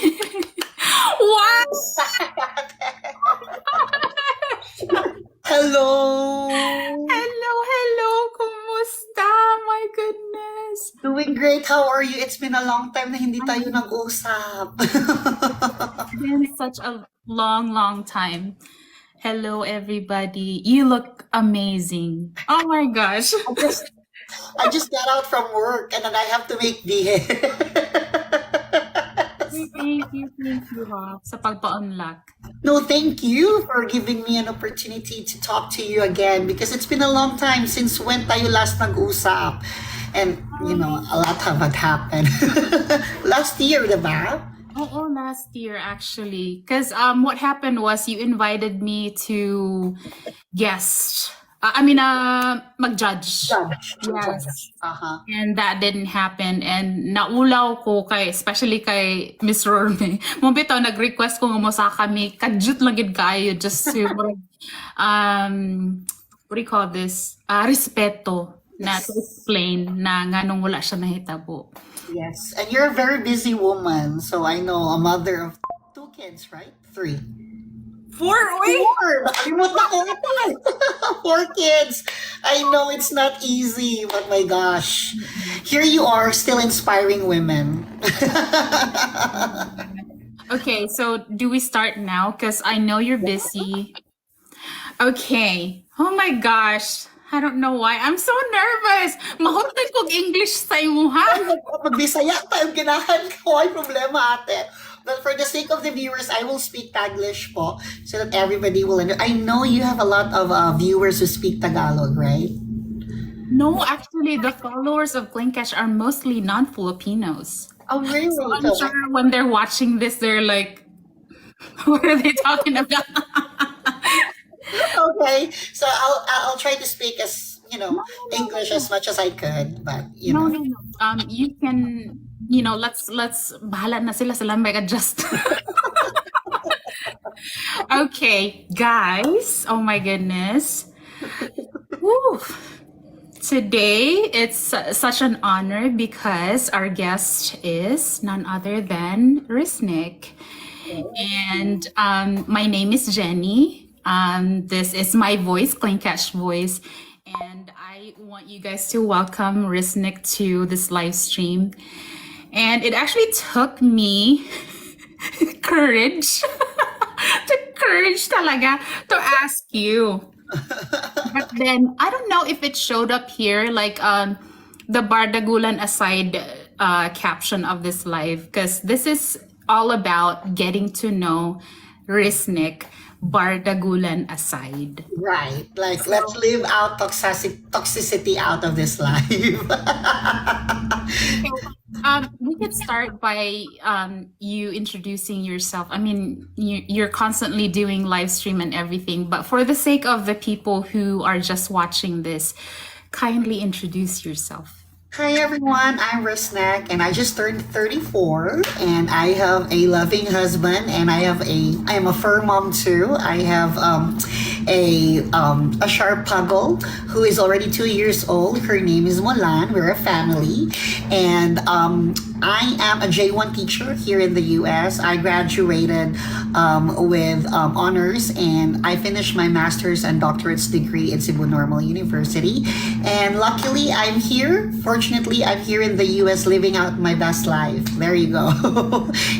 What? Hello! Hello, hello. Kumusta? My goodness. Doing great. How are you? It's been a long time na hindi tayo It's nag-usap. been such a long, long time. Hello, everybody. You look amazing. Oh my gosh. I just I just got out from work and then I have to make the Thank you, ha, sa pagpa-unlock. No, thank you for giving me an opportunity to talk to you again because it's been a long time since when tayo last nag-usap. And, a lot have happened. Last year, diba? Oh, last year actually. Because what happened was you invited me to guest. Mag-judge. Judge. Yes. Uh-huh. And that didn't happen. And naulaw ko kay, especially kay Miss Rorme. Mo bitaw nag-request ko nga mo sa kami, kadyut lang gid kayo just to, what do you call this? Respeto na to explain na nga nung wala siya nahitabo. Yes, and you're a very busy woman. So I know a mother of two kids, right? Three. 4 weeks? Four! Nakalimutan ko ito. Four kids. I know it's not easy, but my gosh. Here you are, still inspiring women. Okay, so do we start now? Because I know you're busy. Okay. Oh my gosh. I don't know why. I'm so nervous. Mahutay kog English sa imo, ha? Magbisaya tayo, ganahan ko. Ay problema, ate. But for the sake of the viewers, I will speak Taglish po so that everybody will understand. I know you have a lot of viewers who speak Tagalog, right? No, actually, the followers of clingcatch are mostly non-Filipinos. Oh, really? So I'm sure when they're watching this, they're like, what are they talking about? Okay, so I'll try to speak as English as much as I could, but No. You can, let's bahala na sila may adjust. Okay, guys. Oh my goodness. Woo. Today, it's such an honor because our guest is none other than Risnek. And my name is Jenny. This is my voice, clingcatch voice. And I want you guys to welcome Risnek to this live stream. And it actually took me courage, courage talaga to ask you. But then I don't know if it showed up here, like the Bardagulan aside caption of this live, because this is all about getting to know Risnek, Bardagulan aside. right, like let's leave out toxicity out of this life. We could start by you introducing yourself. I mean, you're constantly doing live stream and everything, but for the sake of the people who are just watching this, kindly introduce yourself. Hi everyone, I'm Risnek and I just turned 34 and I have a loving husband and I am a fur mom too. I have a sharp puggle who is already 2 years old. Her name is Mulan. We're a family and I am a J1 teacher here in the US. I graduated with honors and I finished my master's and doctorate's degree at Cebu Normal University. And luckily, I'm here. Fortunately, I'm here in the US living out my best life. There you go.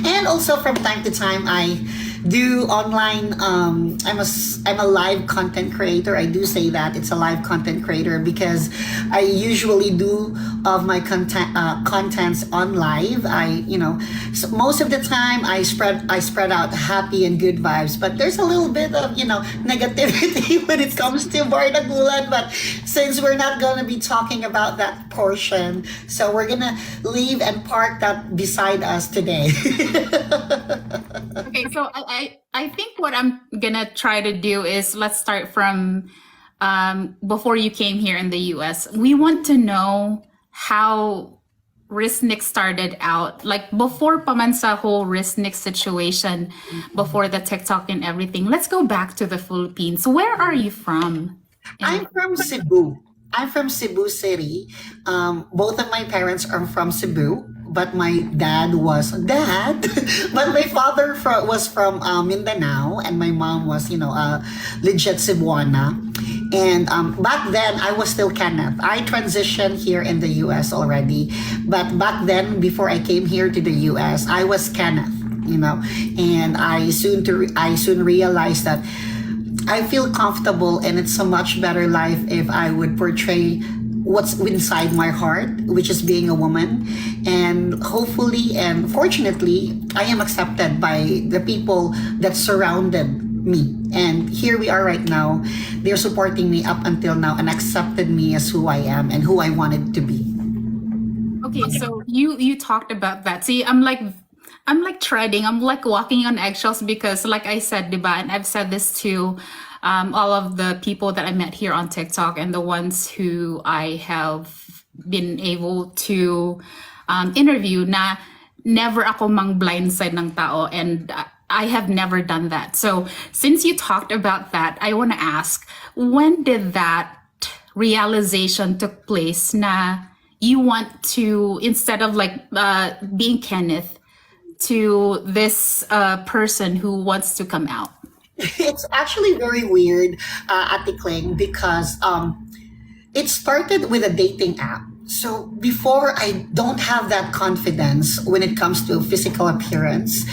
And also from time to time, I do online I'm a live content creator. I do say that it's a live content creator because I usually do of my contents on live. So most of the time I spread out happy and good vibes, but there's a little bit of negativity when it comes to Bardagulan. But since we're not gonna be talking about that portion, so we're gonna leave and park that beside us today. Okay, so I think what I'm gonna try to do is let's start from before you came here in the US. We want to know how Risnek started out, like before pa man sa whole Risnek situation, before the TikTok and everything. Let's go back to the Philippines. Where are you from? I'm from Cebu. I'm from Cebu City. Both of my parents are from Cebu, but my dad was dad. But my father was from Mindanao, and my mom was, legit Cebuana. And back then, I was still Kenneth. I transitioned here in the U.S. already, but back then, before I came here to the U.S., I was Kenneth. And I soon realized that I feel comfortable, and it's a much better life if I would portray what's inside my heart, which is being a woman. And hopefully and fortunately, I am accepted by the people that surrounded me. And here we are right now. They're supporting me up until now and accepted me as who I am and who I wanted to be. Okay, so you talked about that. See, I'm like treading, I'm like walking on eggshells because like I said, diba, and I've said this to all of the people that I met here on TikTok and the ones who I have been able to interview na never ako mang blindside ng tao, and I have never done that. So since you talked about that, I want to ask, when did that realization took place na you want to, instead of like being Kenneth, to this person who wants to come out? It's actually very weird, Ate Kling, because it started with a dating app. So before, I don't have that confidence when it comes to physical appearance,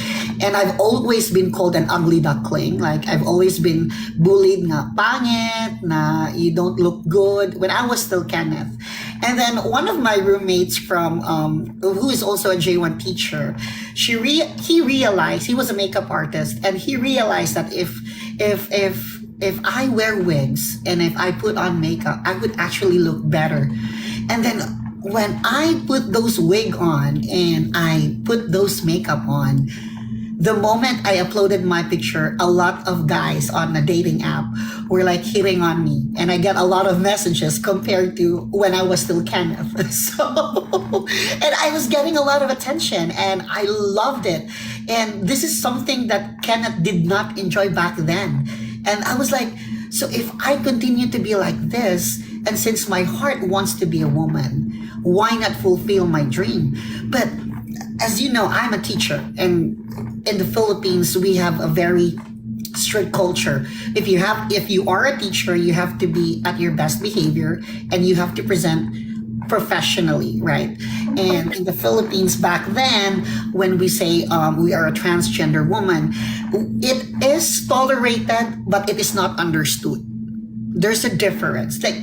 and I've always been called an ugly duckling. Like, I've always been bullied na pangit, na you don't look good, when I was still Kenneth. And then one of my roommates from who is also a J1 teacher, he realized, he was a makeup artist, and he realized that if I wear wigs and if I put on makeup, I would actually look better. And then when I put those wig on and I put those makeup on, the moment I uploaded my picture, a lot of guys on the dating app were like hitting on me, and I get a lot of messages compared to when I was still Kenneth. So, and I was getting a lot of attention, and I loved it. And this is something that Kenneth did not enjoy back then. And I was like, so if I continue to be like this, and since my heart wants to be a woman, why not fulfill my dream? But as you know, I'm a teacher, and in the Philippines, we have a very strict culture. If you are a teacher, you have to be at your best behavior, and you have to present professionally, right? And in the Philippines back then, when we say we are a transgender woman, it is tolerated, but it is not understood. There's a difference. Like,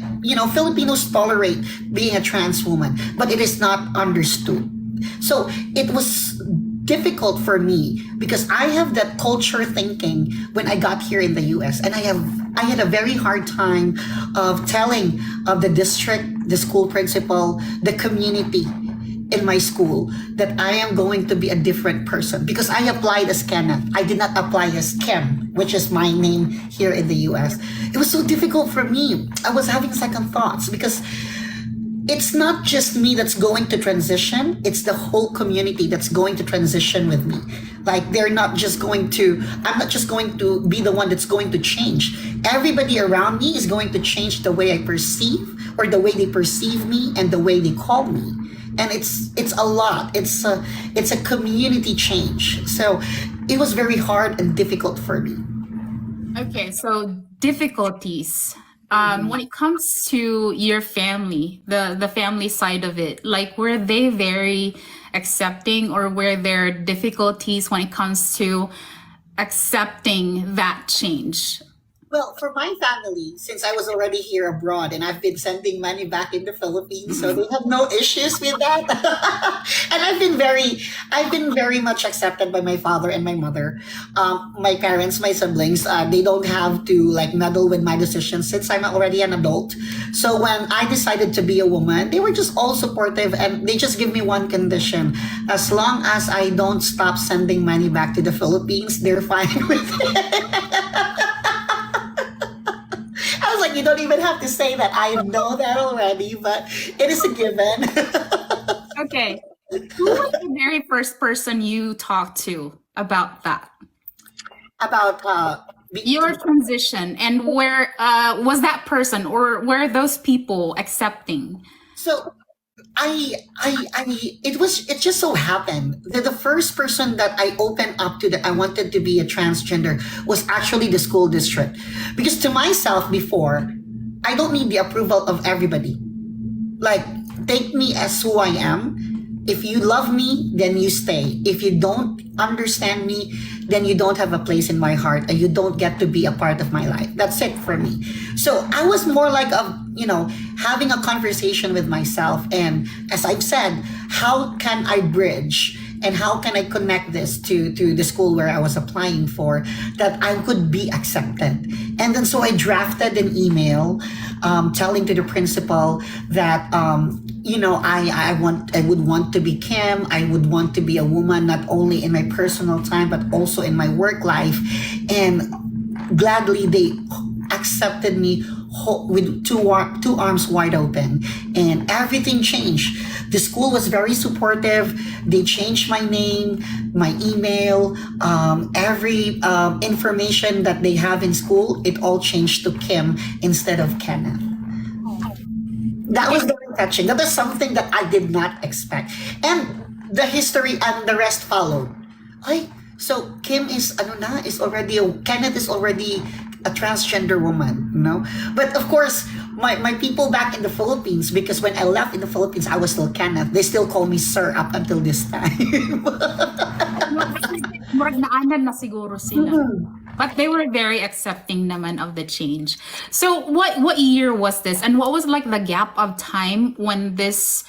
Filipinos tolerate being a trans woman, but it is not understood. So it was difficult for me because I have that culture thinking when I got here in the US, and I had a very hard time of telling of the district, the school principal, the community in my school that I am going to be a different person because I applied as Kenneth. I did not apply as Kim, which is my name here in the US. It was so difficult for me. I was having second thoughts because it's not just me that's going to transition, it's the whole community that's going to transition with me. Like, I'm not just going to be the one that's going to change. Everybody around me is going to change the way I perceive, or the way they perceive me, and the way they call me. And it's a lot. It's a community change. So it was very hard and difficult for me. Okay, so difficulties. When it comes to your family, the family side of it, like, were they very accepting, or were there difficulties when it comes to accepting that change? Well, for my family, since I was already here abroad and I've been sending money back in the Philippines, so they have no issues with that. And I've been very much accepted by my father and my mother. My parents, my siblings, they don't have to like meddle with my decisions since I'm already an adult. So when I decided to be a woman, they were just all supportive, and they just give me one condition: as long as I don't stop sending money back to the Philippines, they're fine with it. I was like, you don't even have to say that. I know that already, but it is a given. Okay. Who was the very first person you talked to about that? About Your transition, and where was that person, or were those people accepting? so it just so happened that the first person that I opened up to that I wanted to be a transgender was actually the school district. Because to myself before, I don't need the approval of everybody. Like, take me as who I am. If you love me, then you stay. If you don't understand me, then you don't have a place in my heart and you don't get to be a part of my life. That's it for me. So I was more like having a conversation with myself. And as I've said, how can I bridge and how can I connect this to the school where I was applying for that I could be accepted? And then so I drafted an email telling to the principal that I would want to be Kim. I would want to be a woman not only in my personal time but also in my work life. And gladly they accepted me with two arms wide open, and everything changed. The school was very supportive. They changed my name, my email, every information that they have in school. It all changed to Kim instead of Kenneth. That was very touching. That was something that I did not expect, and the history and the rest followed. Ay, so Kim Kenneth is already a transgender woman, But of course, my people back in the Philippines, because when I left in the Philippines, I was still Kenneth. They still call me sir up until this time. Murag naanan na siguro sila. But they were very accepting naman of the change. So what year was this? And what was like the gap of time when this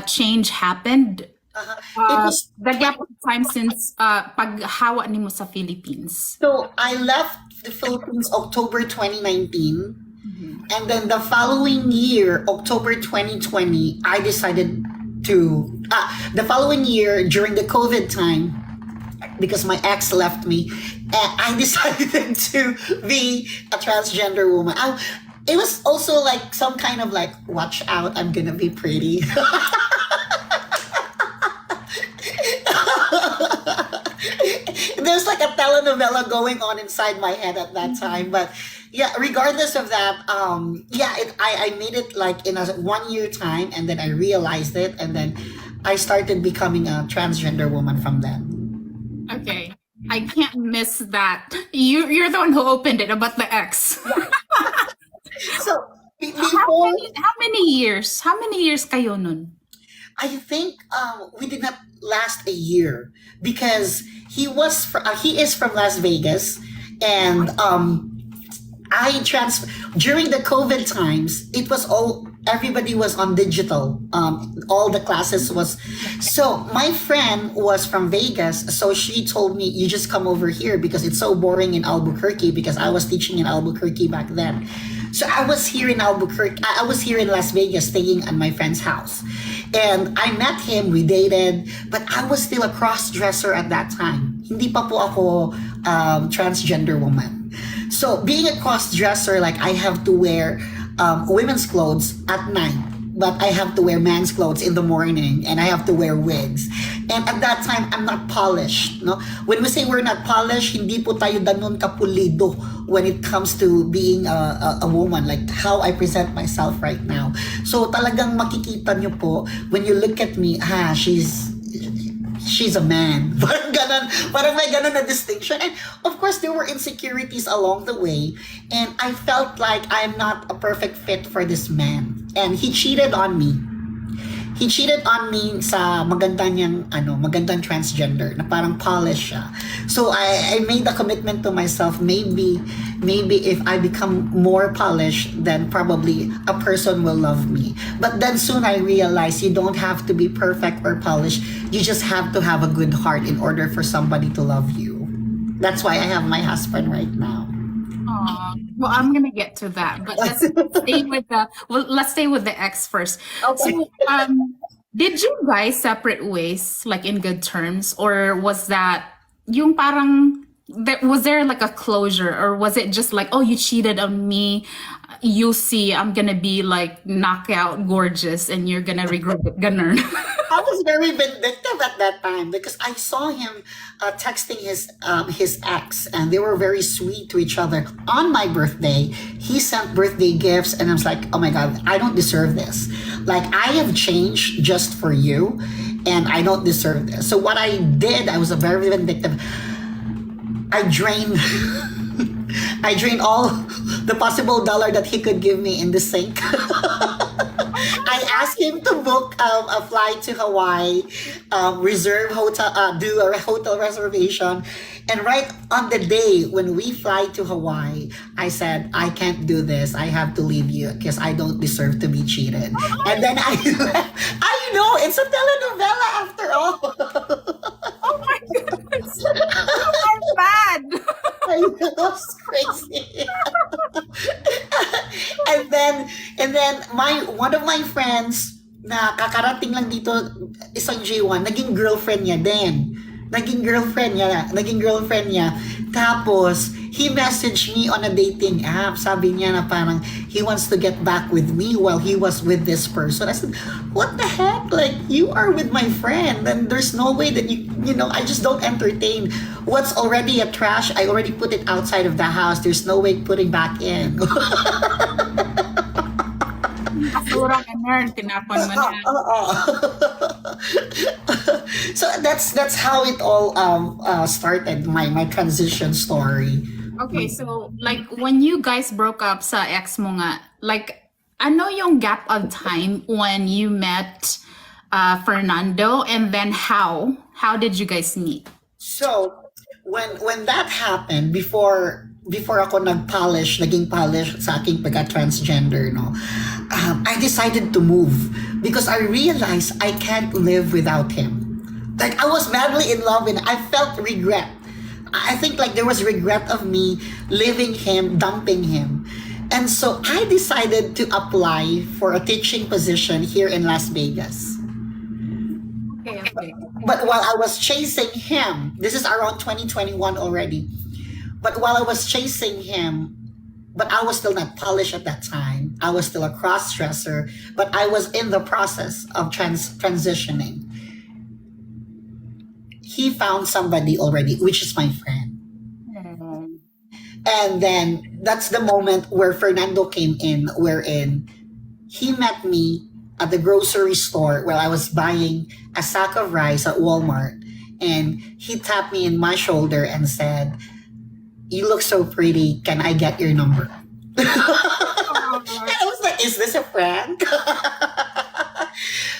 change happened? It was The gap of time since paghawa nimo sa Philippines. So I left the Philippines October 2019. And then the following year, October 2020, I decided the following year during the COVID time, because my ex left me, I decided to be a transgender woman. It was also like some kind of like, watch out, I'm gonna be pretty. There's like a telenovela going on inside my head at that time. But yeah, regardless of that, I made it like in a 1 year time, and then I realized it, and then I started becoming a transgender woman from then. Okay. I can't miss that. You're the one who opened it about the ex. So How many years? How many years kayo nun? I think we did not last a year because he is from Las Vegas, and during the COVID times, it was everybody was on digital. All the classes was, so my friend was from Vegas, so she told me, you just come over here because it's so boring in Albuquerque, because I was teaching in Albuquerque back then. So I was here in Albuquerque. I was here in Las Vegas staying at my friend's house. And I met him, we dated, but I was still a cross-dresser at that time. Hindi pa po ako transgender woman. So being a cross-dresser, like I have to wear women's clothes at night, but I have to wear men's clothes in the morning, and I have to wear wigs. And at that time, I'm not polished. No? When we say we're not polished, hindi po tayo ganun kapulido when it comes to being a woman, like how I present myself right now. So talagang makikita nyo po, when you look at me, she's a man. Parang may ganun na distinction. And of course, there were insecurities along the way. And I felt like I'm not a perfect fit for this man. And he cheated on me. He cheated on me sa magandang transgender, na parang polished siya. So I made the commitment to myself, maybe if I become more polished, then probably a person will love me. But then soon I realized you don't have to be perfect or polished. You just have to have a good heart in order for somebody to love you. That's why I have my husband right now. Well, I'm gonna get to that, but let's stay with the ex first. Okay. So, did you guys separate ways, like in good terms, or was that yung parang was there like a closure, or was it just like, oh, you cheated on me, you see, I'm gonna be like knockout gorgeous, and you're gonna regret it, ganun? I was very vindictive at that time because I saw him texting his ex, and they were very sweet to each other. On my birthday, he sent birthday gifts, and I was like, "Oh my god, I don't deserve this. Like I have changed just for you, and I don't deserve this." So what I did, I was a very vindictive. I drained I drained all the possible dollar that he could give me in the sink. I asked him to book a flight to Hawaii, reserve hotel, do a hotel reservation, and right on the day when we fly to Hawaii, I said, "I can't do this. I have to leave you because I don't deserve to be cheated." And then I left. I know it's a telenovela after all. Oh my goodness. You are bad. I know, it's crazy. And then my one of my friends na kakarating lang dito, isang J1, naging girlfriend niya din. Naging girlfriend niya. Tapos, he messaged me on a dating app. Sabi niya na parang he wants to get back with me while he was with this person. I said, what the heck? Like, you are with my friend, and there's no way that I just don't entertain what's already a trash. I already put it outside of the house. There's no way putting back in. Kasurang earn, tinapon mo na. So that's how it all started, my transition story. Okay, so like when you guys broke up sa ex mo nga, like ano yung gap of time when you met Fernando, and then how did you guys meet? So when that happened, before ako naging polish sa aking pagka-transgender, no, I decided to move because I realized I can't live without him. Like I was madly in love, and I felt regret. I think like there was regret of me leaving him, dumping him. And so I decided to apply for a teaching position here in Las Vegas. Okay. But while I was chasing him, this is around 2021 already. But while I was chasing him, but I was still not polished at that time. I was still a cross-dresser, but I was in the process of transitioning. He found somebody already, which is my friend. And then that's the moment where Fernando came in, wherein he met me at the grocery store while I was buying a sack of rice at Walmart. And he tapped me in my shoulder and said, "You look so pretty. Can I get your number?" And I was like, is this a prank?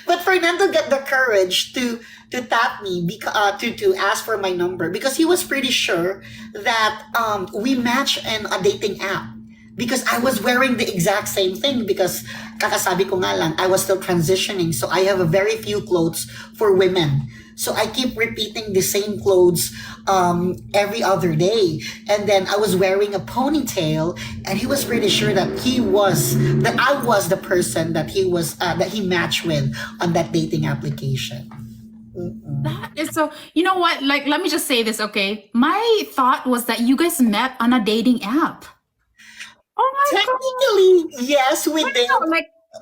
But Fernando got the courage to tap me to ask for my number because he was pretty sure that we matched in a dating app because I was wearing the exact same thing because kakasabi ko nga lang, I was still transitioning, so I have a very few clothes for women. So I keep repeating the same clothes every other day. And then I was wearing a ponytail, and he was pretty sure that I was the person that he matched with on that dating application. That is so, you know what? Like, let me just say this, okay? My thought was that you guys met on a dating app. Oh my god. Technically, yes, we did. No,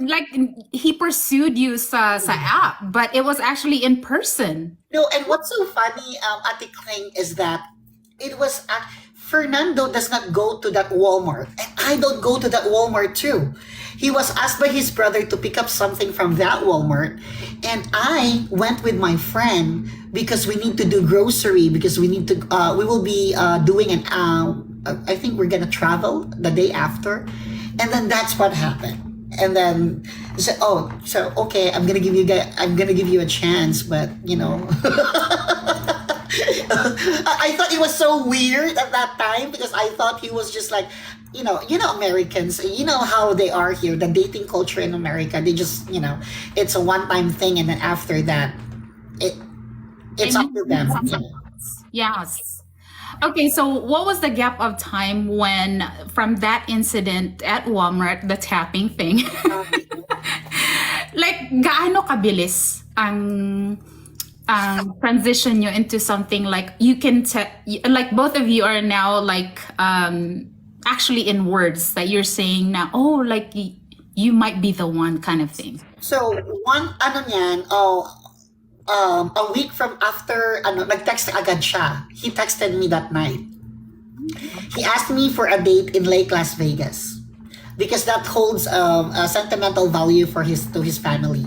like he pursued you sa app, but it was actually in person. No, and what's so funny, Ate Kling, is that it was Fernando does not go to that Walmart, and I don't go to that Walmart too. He was asked by his brother to pick up something from that Walmart, and I went with my friend because we need to do grocery because we will be doing I think we're gonna travel the day after, and then that's what happened. And then said, "Oh, so okay, I'm gonna give you a chance," but I thought it was so weird at that time because I thought he was just like, Americans, you know how they are here, the dating culture in America. They just, it's a one-time thing, and then after that, it's up to them. Yes. Okay, so what was the gap of time from that incident at Walmart, the tapping thing? Like, gaano kabilis ang transition nyo into something like you can like both of you are now like actually in words that you're saying now, oh, like you might be the one kind of thing. So a week from after, nag-text agad siya. He texted me that night. He asked me for a date in Lake Las Vegas because that holds a sentimental value for his family,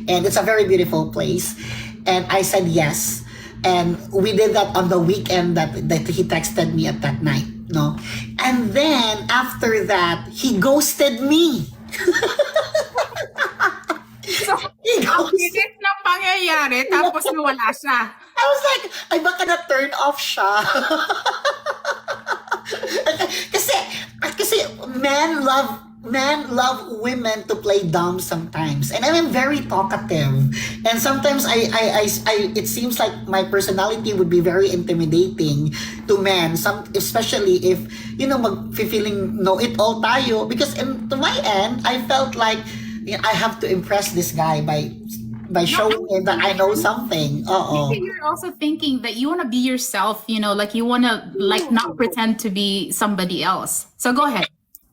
and it's a very beautiful place. And I said yes, and we did that on the weekend that he texted me at that night. No, and then after that he ghosted me. So, He ang ghosted. bilis ng pangyayari, tapos nawala siya. I was like, ay baka na turn off siya. kasi kasi men love women to play dumb sometimes, and I'm very talkative, and sometimes I it seems like my personality would be very intimidating to men, especially if feeling know it all tayo, because to my end I felt like I have to impress this guy by showing him that I know something. Maybe you're also thinking that you want to be yourself, like you want to like not pretend to be somebody else. So go ahead.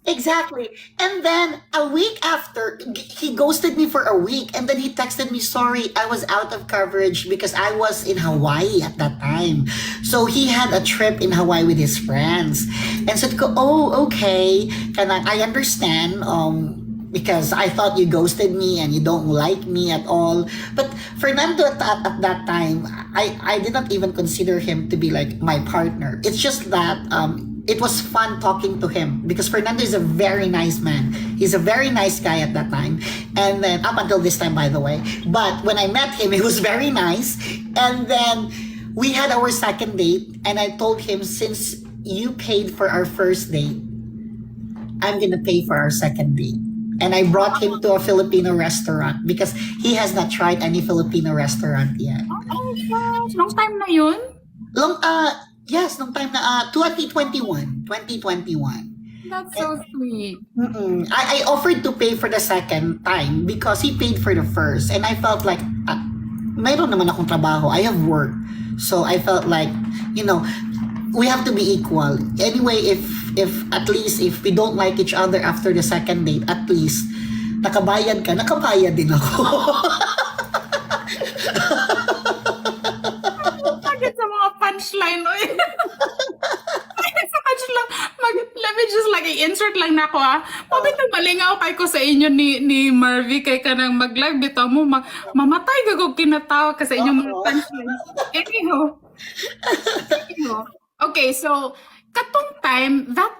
Exactly. And then a week after, he ghosted me for a week, and then he texted me, sorry, I was out of coverage because I was in Hawaii at that time. So he had a trip in Hawaii with his friends. And said ko, oh, okay. And I understand, because I thought you ghosted me and you don't like me at all. But Fernando at that time, I did not even consider him to be like my partner. It's just that it was fun talking to him because Fernando is a very nice man. He's a very nice guy at that time. And then up until this time, by the way. But when I met him, he was very nice. And then we had our second date, and I told him, since you paid for our first date, I'm gonna pay for our second date. And I brought him to a Filipino restaurant because he has not tried any Filipino restaurant yet. Oh gosh, long time na yun? Yes, nung time na 2021. That's so sweet. I offered to pay for the second time because he paid for the first, and I felt like mayroon naman akong trabaho. I have work. So I felt like, we have to be equal. Anyway, if at least if we don't like each other after the second date, at least nakabayad din ako. Bakit sa mga punchline, oy? Sa punchline, let me just like i-insert lang na ako Mabitang malingaw kay ko sa inyo ni Marvy kay kanang mag-live bitaw mo mamatay gagog kinatawa ka sa inyong mga punchline. Anyhow. Okay, so that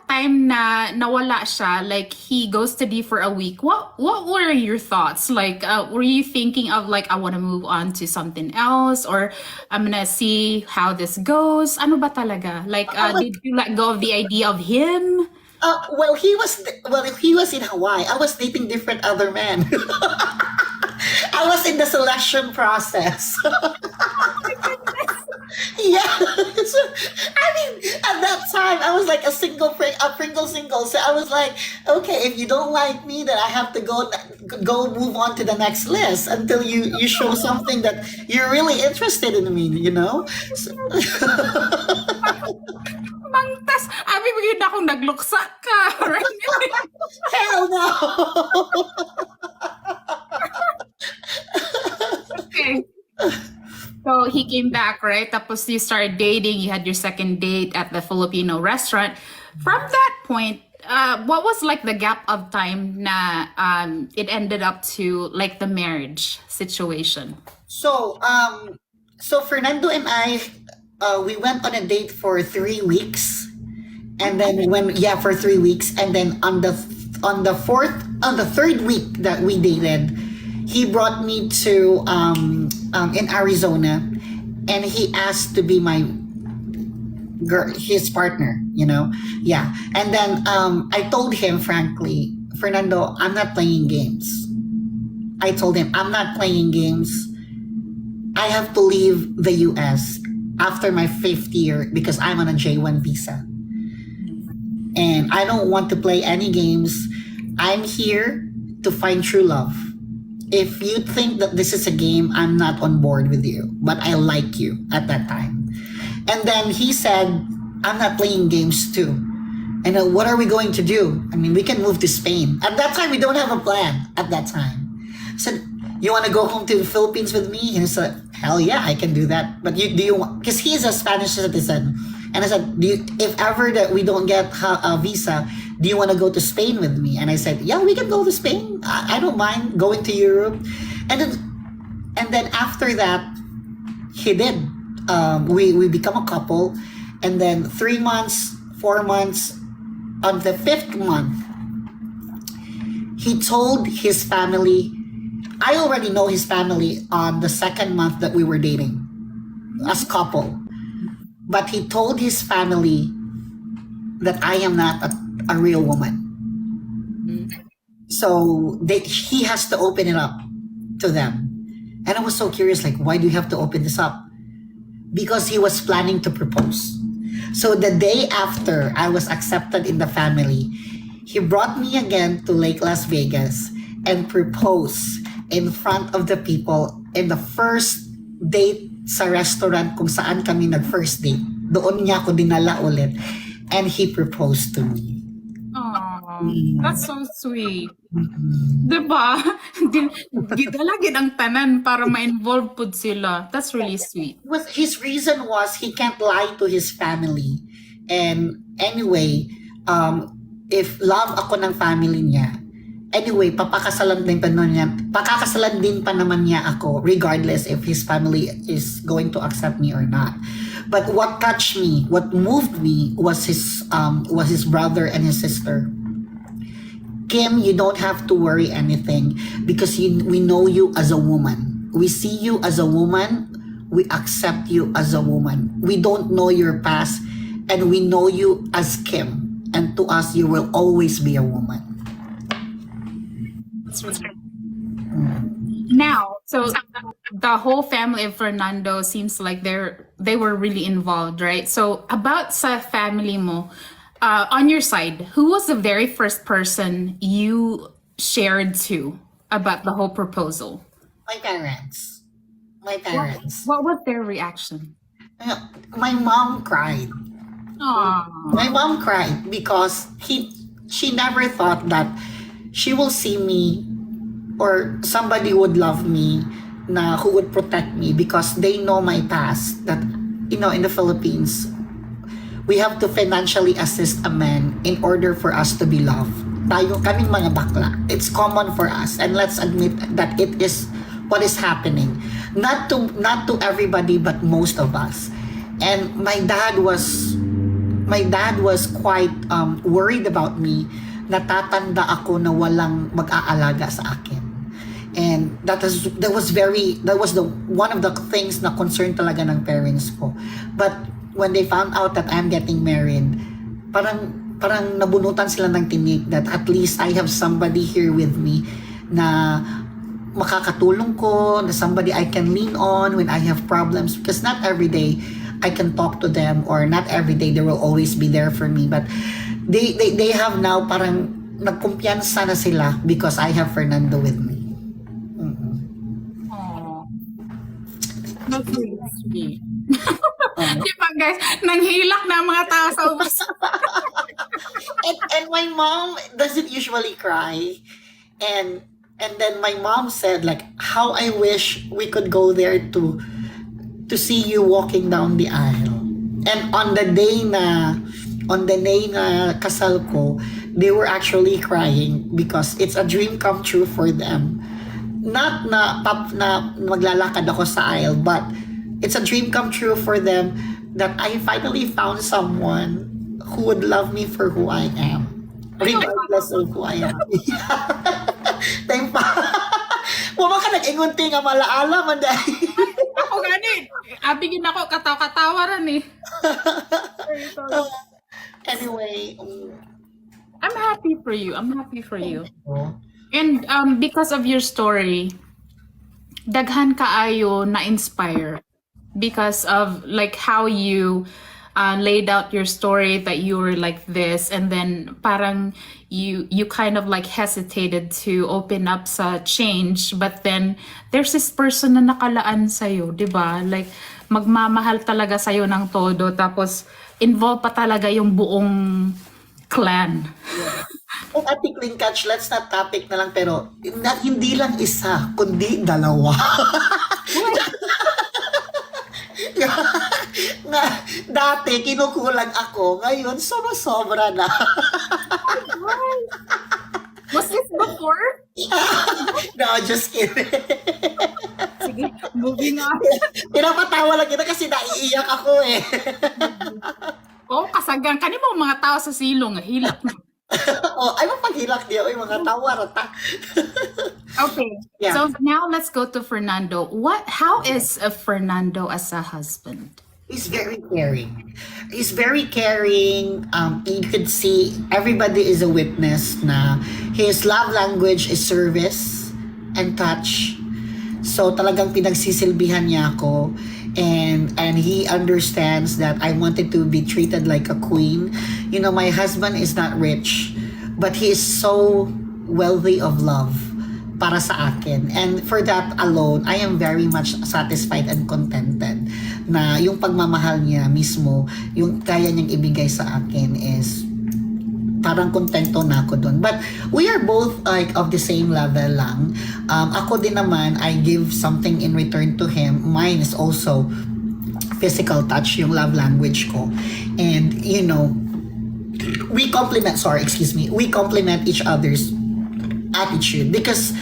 time na nawala siya, like he ghosted you for a week. What were your thoughts? Like, were you thinking of like, I want to move on to something else, or I'm gonna see how this goes? Ano ba talaga? Like, did you let go of the idea of him? Well, he was in Hawaii. I was dating different other men. I was in the selection process. Yeah. I mean, at that time, I was like a Pringle single. So I was like, okay, if you don't like me, then I have to go move on to the next list until you show something that you're really interested in me, So, Mangtas, abi bigyan akong nagluksa ka. Right? hell no. Okay. So he came back, right? Tapos you started dating, you had your second date at the Filipino restaurant. From that point, what was like the gap of time na it ended up to like the marriage situation? So Fernando and I, we went on a date for 3 weeks, and then for 3 weeks, and then on the third week that we dated, he brought me to in Arizona, and he asked to be my his partner, Yeah. And then I told him frankly, Fernando, I'm not playing games. I told him, I'm not playing games. I have to leave the US after my 5th year because I'm on a J1 visa. And I don't want to play any games. I'm here to find true love. If you think that this is a game, I'm not on board with you. But I like you at that time. And then he said, I'm not playing games too. And what are we going to do? I mean, we can move to Spain. At that time, we don't have a plan at that time. I said, you want to go home to the Philippines with me? And he said, hell yeah, I can do that. But do you want, because he's a Spanish citizen. And I said, if ever that we don't get a visa, do you want to go to Spain with me? And I said, yeah, we can go to Spain. I don't mind going to Europe. And then after that, he did. We become a couple. And then 3 months, 4 months, on the 5th month, he told his family, I already know his family on the 2nd month that we were dating as couple. But he told his family that I am not a real woman. So he has to open it up to them. And I was so curious, like, why do you have to open this up? Because he was planning to propose. So the day after I was accepted in the family, he brought me again to Lake Las Vegas and proposed in front of the people in the first date sa restaurant kung saan kami nag-first date. Doon niya ako dinala ulit. And he proposed to me. Oh, that's so sweet. Diba? Gidalagin ang tanan para ma-involve pud sila. That's really sweet. His reason was he can't lie to his family. And anyway, if love ako ng family niya, anyway, pakakasalan din pa naman niya ako regardless if his family is going to accept me or not. But what touched me, what moved me was his brother and his sister. Kim, you don't have to worry anything because we know you as a woman. We see you as a woman. We accept you as a woman. We don't know your past and we know you as Kim. And to us, you will always be a woman. That's really Now, so the whole family of Fernando seems like they were really involved, right? So about sa family mo, on your side, who was the very first person you shared to about the whole proposal? My parents. What was their reaction? My mom cried. Aww. My mom cried because she never thought that she will see me or somebody would love me na who would protect me because they know my past that in the Philippines we have to financially assist a man in order for us to be loved. Kaming mga bakla. It's common for us and let's admit that it is what is happening. Not to everybody but most of us. And my dad was quite worried about me. Natatanda ako na walang mag-aalaga sa akin. And that was one of the things na concern talaga ng parents ko. But when they found out that I'm getting married, parang nabunutan sila ng tinik that at least I have somebody here with me na makakatulong ko, na somebody I can lean on when I have problems because not every day I can talk to them or not every day they will always be there for me. But they have now parang nagkumpiyansa na sila because I have Fernando with me. That's really sweet. Diba guys, nanghilak na ang mga tao sa ubas. and my mom doesn't usually cry. And then my mom said like, how I wish we could go there to see you walking down the aisle. And on the day na kasal ko, they were actually crying because it's a dream come true for them. Not na maglalakad ako sa aisle, but it's a dream come true for them that I finally found someone who would love me for who I am, regardless of who I am. Thank pa. Wala ka nag-ingunti nga malaala man dahil. Ako gani. Abigin ako katawa rin eh. Anyway, I'm happy for you. And because of your story, daghan kaayo na inspire because of like how you laid out your story that you were like this and then parang you kind of like hesitated to open up sa change but then there's this person na nakalaan sa'yo, diba? Like magmamahal talaga sa'yo ng todo tapos involved pa talaga yung buong clan. Yeah. Kung ating clingcatch, let's not topic na lang pero hindi lang isa, kundi dalawa. Nga, dati kinukulang ako, ngayon sobra-sobra na. Right. Was this before? No, just kidding. Sige, moving on. Pinapatawa lang kita kasi naiiyak ako eh. Oh, kasagang kanimo mga tao sa silong hilak na. Oh, ay mapaghilak niya, oy mga tawa rata. Okay. Yeah. So now let's go to Fernando. How is Fernando as a husband? He's very caring. He's very caring. You could see everybody is a witness na his love language is service and touch. So talagang pinagsisilbihan niya ako, and he understands that I wanted to be treated like a queen. You know, my husband is not rich, but he is so wealthy of love para sa akin. And for that alone, I am very much satisfied and contented na yung pagmamahal niya mismo, yung kaya niyang ibigay sa akin is parang kontento na ako doon. But we are both like of the same level lang. Ako din naman, I give something in return to him. Mine is also physical touch, yung love language ko. And, you know, we complement each other's attitude because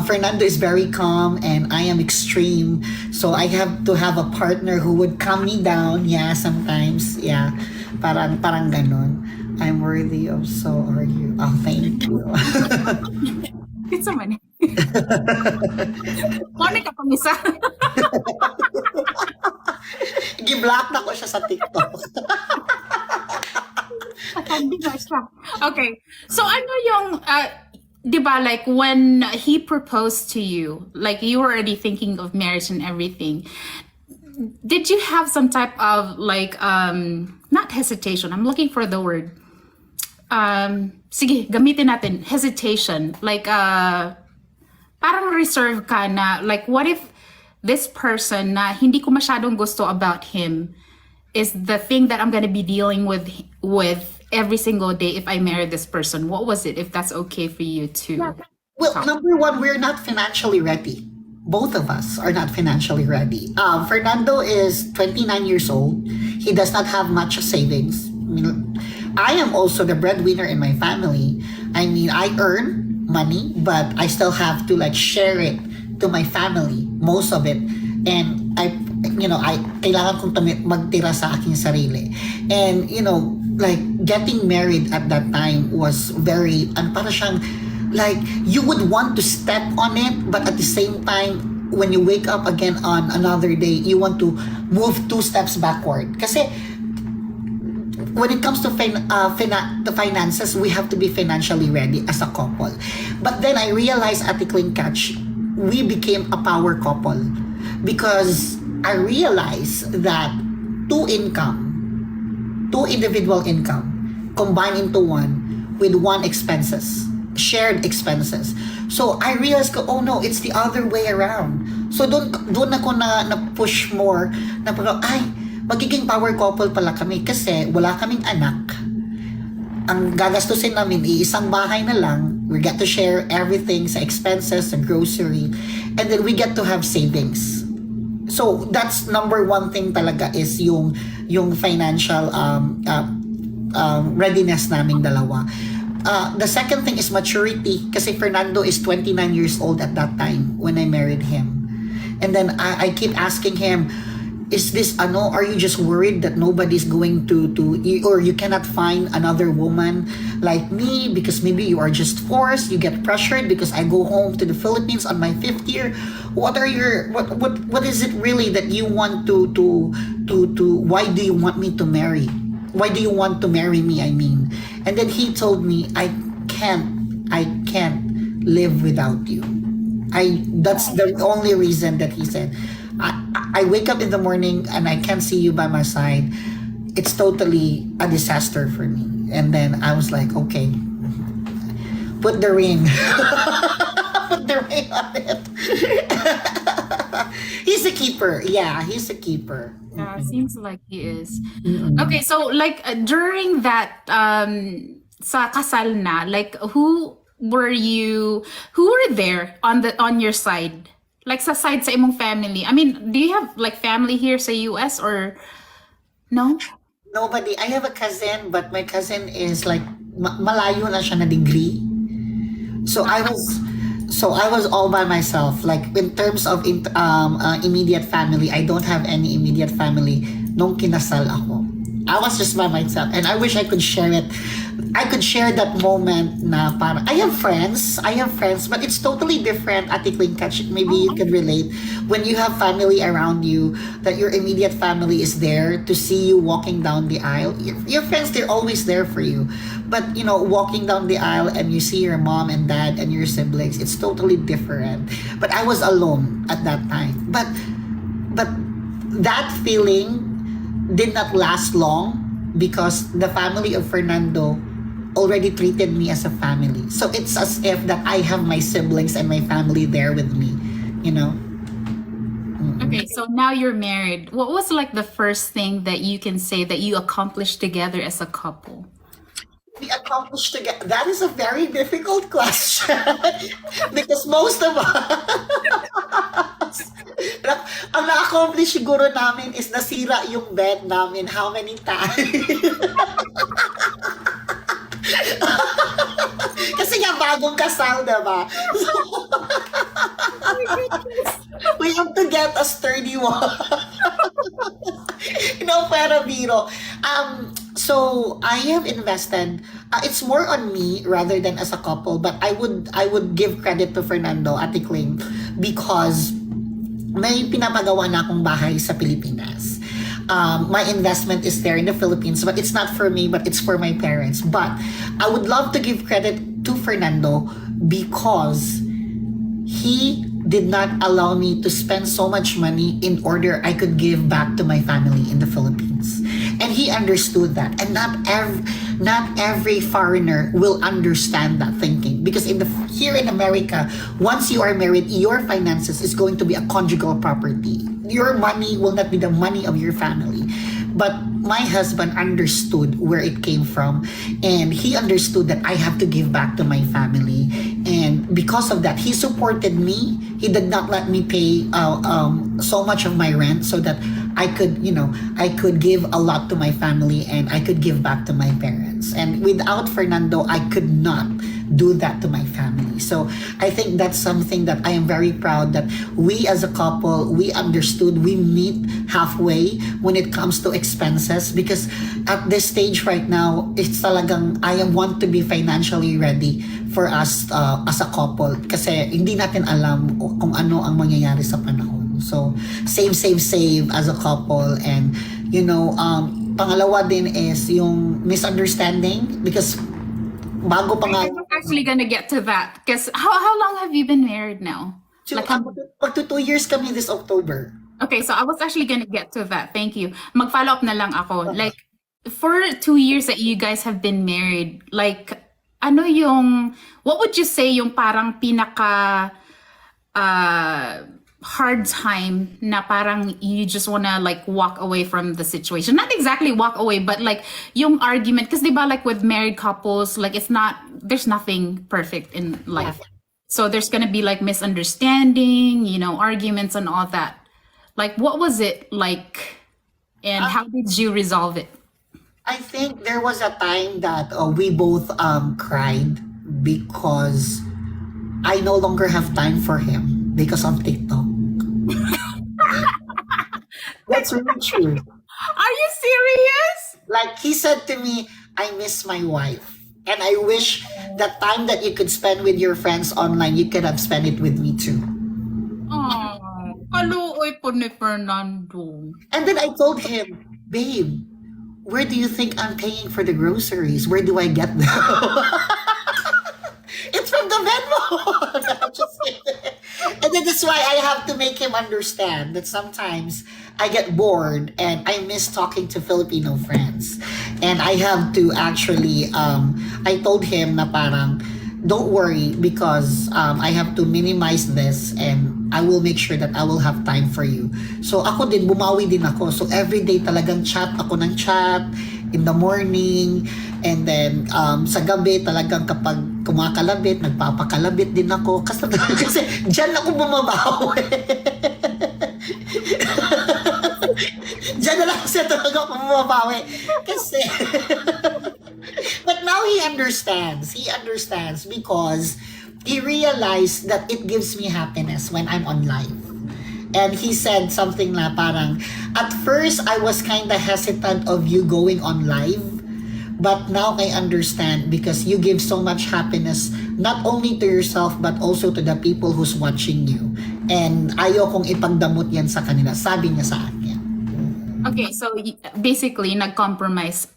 Fernando is very calm and I am extreme. So I have to have a partner who would calm me down. Yeah, sometimes. Yeah, parang ganon. I'm worthy of, so are you. Oh, thank you. It's a man. Kone ka pang isa. Gi-block na ko siya sa TikTok. Hindi na siya. Okay. So ano yung, di ba, like when he proposed to you, like you were already thinking of marriage and everything, did you have some type of like, not hesitation, I'm looking for the word. Sige, gamitin natin, hesitation. Like, parang reserve ka na, like, what if this person na hindi ko masyadong gusto about him is the thing that I'm gonna be dealing with every single day if I marry this person? What was it, if that's okay for you to Well, talk? number one, we're not financially ready. Both of us are not financially ready. Fernando is 29 years old. He does not have much savings. I am also the breadwinner in my family. I mean, I earn money, but I still have to like share it to my family, most of it. And I kailangan kong magtira sa aking sarili. And, you know, like getting married at that time was very, para siyang, like, you would want to step on it, but at the same time, when you wake up again on another day, you want to move 2 steps backward. Kasi, when it comes to the finances, we have to be financially ready as a couple. But then I realized at the clingcatch, we became a power couple because I realized that 2 individual income combined into one with 1 expenses, shared expenses. So I realized, oh no, it's the other way around. So doon ako na push more na parang, ay, magiging power couple pala kami kasi wala kaming anak. Ang gagastusin namin, isang bahay na lang. We get to share everything sa expenses, sa grocery. And then we get to have savings. So that's number 1 thing talaga is yung financial readiness naming dalawa. The second thing is maturity kasi Fernando is 29 years old at that time when I married him. And then I keep asking him, is this are you just worried that nobody's going to or you cannot find another woman like me because maybe you are just forced, you get pressured because I go home to the Philippines on my 5th year? What is it really that you want to why do you want me to marry? Why do you want to marry me, I mean? And then he told me, I can't live without you. That's the only reason that he said. I wake up in the morning and I can't see you by my side. It's totally a disaster for me. And then I was like, okay, put the ring. Put the ring on it. He's a keeper. Yeah, he's a keeper. Yeah, seems like he is. Okay, so like during that sa kasal na, like who were there on your side? Like sa side sa imong family. I mean, do you have like family here sa US or no? Nobody. I have a cousin, but my cousin is like malayo na siya na degree. So I was all by myself. Like in terms of immediate family, I don't have any immediate family nung kinasal ako. I was just by myself, and I wish I could share it. I could share that moment na para I have friends, but it's totally different. Ate clingcatch, maybe you can relate when you have family around you, that your immediate family is there to see you walking down the aisle. Your friends, they're always there for you, but you know, walking down the aisle and you see your mom and dad and your siblings, it's totally different. But I was alone at that time. But that feeling did not last long because the family of Fernando already treated me as a family. So it's as if that I have my siblings and my family there with me, you know? Okay, so now you're married. What was like the first thing that you can say that you accomplished together as a couple? We accomplished together. That is a very difficult question because most of us, ang na-accomplish siguro namin is nasira yung bed namin how many times? Kasi nga bagong kasal, diba? We have to get a sturdy one. Pero biro. So I have invested. It's more on me rather than as a couple. But I would give credit to Fernando, Ate Kling, because may pinapagawa na akong bahay sa Pilipinas. My investment is there in the Philippines, but it's not for me, but it's for my parents. But I would love to give credit to Fernando because he did not allow me to spend so much money in order I could give back to my family in the Philippines. And he understood that. And not every foreigner will understand that thinking, because here in America, once you are married, your finances is going to be a conjugal property. Your money will not be the money of your family. But my husband understood where it came from, and he understood that I have to give back to my family. And because of that, he supported me. He did not let me pay so much of my rent so that I could give a lot to my family and I could give back to my parents. And without Fernando, I could not do that to my family. So I think that's something that I am very proud that we as a couple, we understood, we meet halfway when it comes to expenses, because at this stage right now, it's talagang I want to be financially ready for us as a couple, kasi hindi natin alam kung ano ang mangyayari sa panahon. So save as a couple. And pangalawa din is yung misunderstanding, because bago pa nga. I'm actually gonna get to that because how long have you been married now? Magto 2 years kami this October. Okay, so I was actually gonna get to that. Thank you. Mag-follow up na lang ako. Like, for 2 years that you guys have been married, like, what would you say yung parang pinaka hard time na parang you just wanna like walk away from the situation? Not exactly walk away, but like yung argument, because diba, like with married couples, like there's nothing perfect in life. So there's gonna be like misunderstanding, arguments and all that. Like, what was it like, and how did you resolve it? I think there was a time that we both cried because I no longer have time for him because of TikTok. That's really true. Are you serious? Like, he said to me, I miss my wife. And I wish the time that you could spend with your friends online, you could have spent it with me too. Oh, kaluoy po ni Fernando. And then I told him, babe, where do you think I'm paying for the groceries? Where do I get them? It's from the Venmo. I'm just kidding. And then that's why I have to make him understand that sometimes I get bored and I miss talking to Filipino friends. And I have to actually, I told him na parang, don't worry, because I have to minimize this and I will make sure that I will have time for you. So ako din, bumawi din ako. So everyday talagang chat ako ng chat. in the morning, and then sa gabi talagang kapag kumakalabit, nagpapakalabit din ako. Kasi dyan ako bumabawi. Diyan na lang siya talaga bumabawi. Kasi, but now he understands. He understands because he realized that it gives me happiness when I'm on live. And he said something na parang, at first, I was kind of hesitant of you going on live. But now I understand because you give so much happiness not only to yourself but also to the people who's watching you. And ayokong ipagdamot yan sa kanila. Sabi niya sa akin. Okay, so basically nag-compromise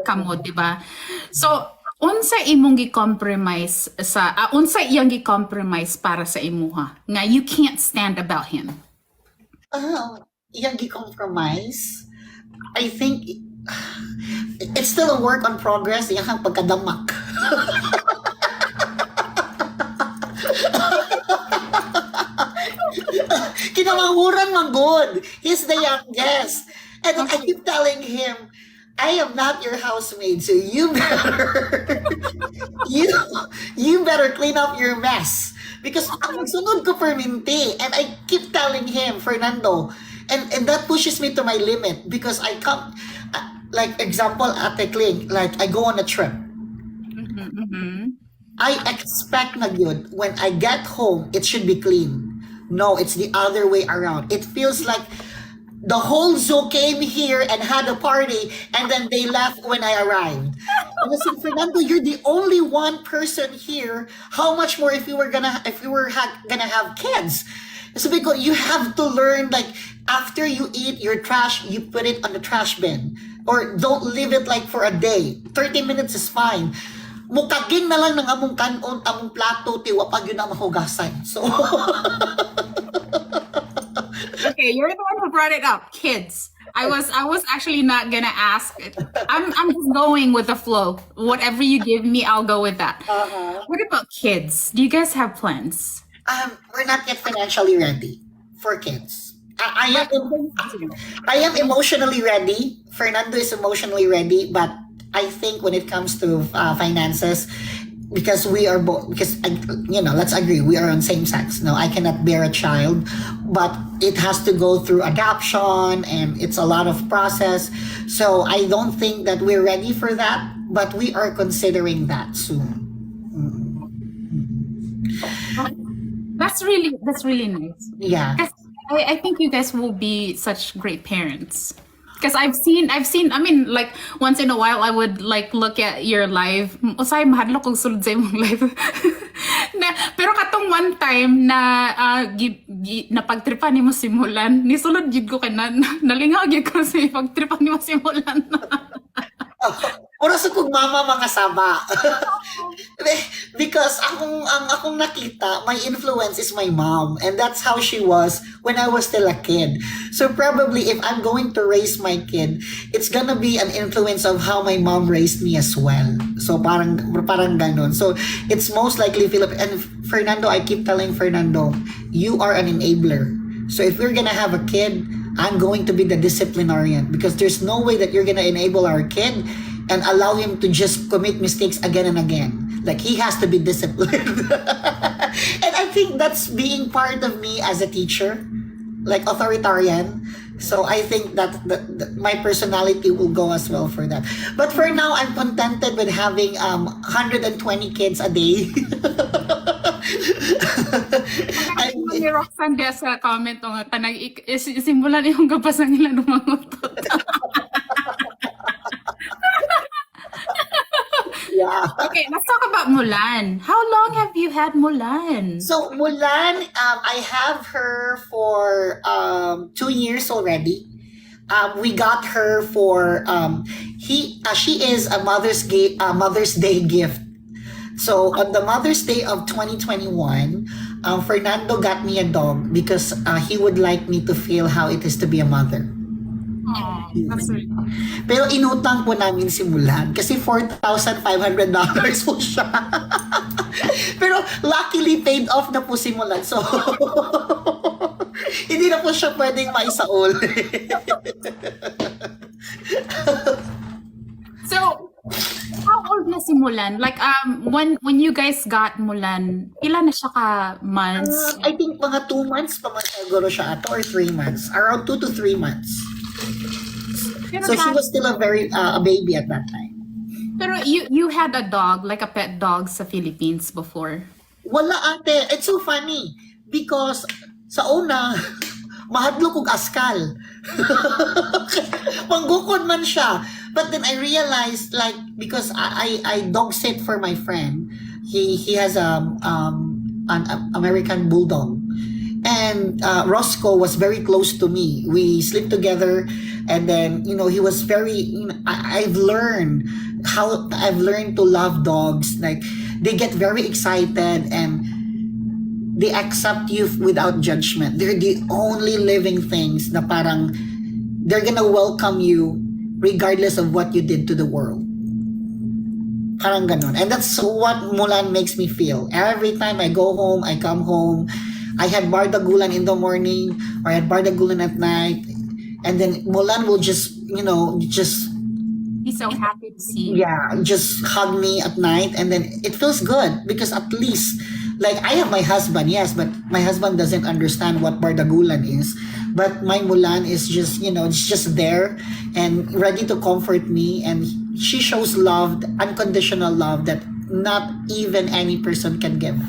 kamo, di ba? So unsa imong gi-compromise sa unsa iyang gi-compromise para sa imuha nga you can't stand about him? Iyang gi-compromise, I think it's still a work on progress. Iyang pagkadamak. Kinamanguran man good. He's the youngest. And I keep telling him, I am not your housemaid, so you better you better clean up your mess. Because ang sunod ko perminti. And I keep telling him, Fernando, and that pushes me to my limit because I come, like example, Ate Kling, like I go on a trip. I expect na yun, when I get home, it should be clean. No, it's the other way around. It feels like the whole zoo came here and had a party and then they left when I arrived. And I said, Fernando, you're the only one person here. How much more if you were gonna have kids? So because you have to learn, like after you eat your trash, you put it on the trash bin. Or don't leave it like for a day. 30 minutes is fine. Mukaging na lang ng among kanon, among plato, tiwa pag yun ang mahugasan. So, okay, you're the one who brought it up. Kids. I was actually not gonna ask. I'm just going with the flow. Whatever you give me, I'll go with that. What about kids? Do you guys have plans? We're not yet financially ready for kids. I am emotionally ready. Fernando is emotionally ready, but I think when it comes to finances, because we are both, because let's agree, we are on same sex. No, I cannot bear a child, but it has to go through adoption and it's a lot of process. So I don't think that we're ready for that, but we are considering that soon. That's really nice. Yeah. I think you guys will be such great parents. Because I've seen, I mean, like, once in a while, I would, like, look at your live. Usay, mahadlok kong sulod sa imong live. Pero katong one time na napagtripan ni mo simulan, nisulod yun ko nalingaw yun ko sa pagtripan ni mo simulan. Oras kong mama mga saba. Because akong nakita, my influence is my mom. And that's how she was when I was still a kid. So probably if I'm going to raise my kid, it's gonna be an influence of how my mom raised me as well. So parang ganon. So it's most likely Philip. And Fernando, I keep telling Fernando, you are an enabler. So if we're gonna have a kid, I'm going to be the disciplinarian. Because there's no way that you're gonna enable our kid and allow him to just commit mistakes again and again. Like, he has to be disciplined. And I think that's being part of me as a teacher, like authoritarian. So I think that my personality will go as well for that. But for now, I'm contented with having 120 kids a day. Ni Roxanne dia sa comment nga tanang simulan yung gapas ng ilan lumangutot. Yeah. Okay, let's talk about Mulan. How long have you had Mulan? So Mulan, I have her for 2 years already. We got her for she is a Mother's Day gift. So on the Mother's Day of 2021, Fernando got me a dog because he would like me to feel how it is to be a mother. Oh, that's really Pero inutang po namin si Mulan kasi $4,500 po siya. Pero luckily paid off na po si Mulan. So hindi na po siya pwedeng maisaol. Mulan? Like, when you guys got Mulan, ilan na siya ka months? I think mga 2 months pa man siguro siya ato or 3 months. Around 2 to 3 months. Pero, So she was still a baby at that time. pero you had a dog, like a pet dog sa Philippines before. Wala ate. It's so funny. Because sa una, mahadlo kong askal. Panggukod man siya. But then I realized like because I dog sit for my friend. He has an American bulldog. And Roscoe was very close to me. We sleep together, and then he was very. I've learned to love dogs. Like they get very excited and they accept you without judgment. They're the only living things na parang they're gonna welcome you regardless of what you did to the world. Parang ganun. And that's what Mulan makes me feel. Every time I go home, I come home, I had bardagulan in the morning or I had bardagulan at night. And then Mulan will just He's so happy to see you. yeah, just hug me at night. And then it feels good because at least, like I have my husband, yes, but my husband doesn't understand what bardagulan is. But my Mulan is just, it's just there and ready to comfort me. And she shows love, unconditional love that not even any person can give.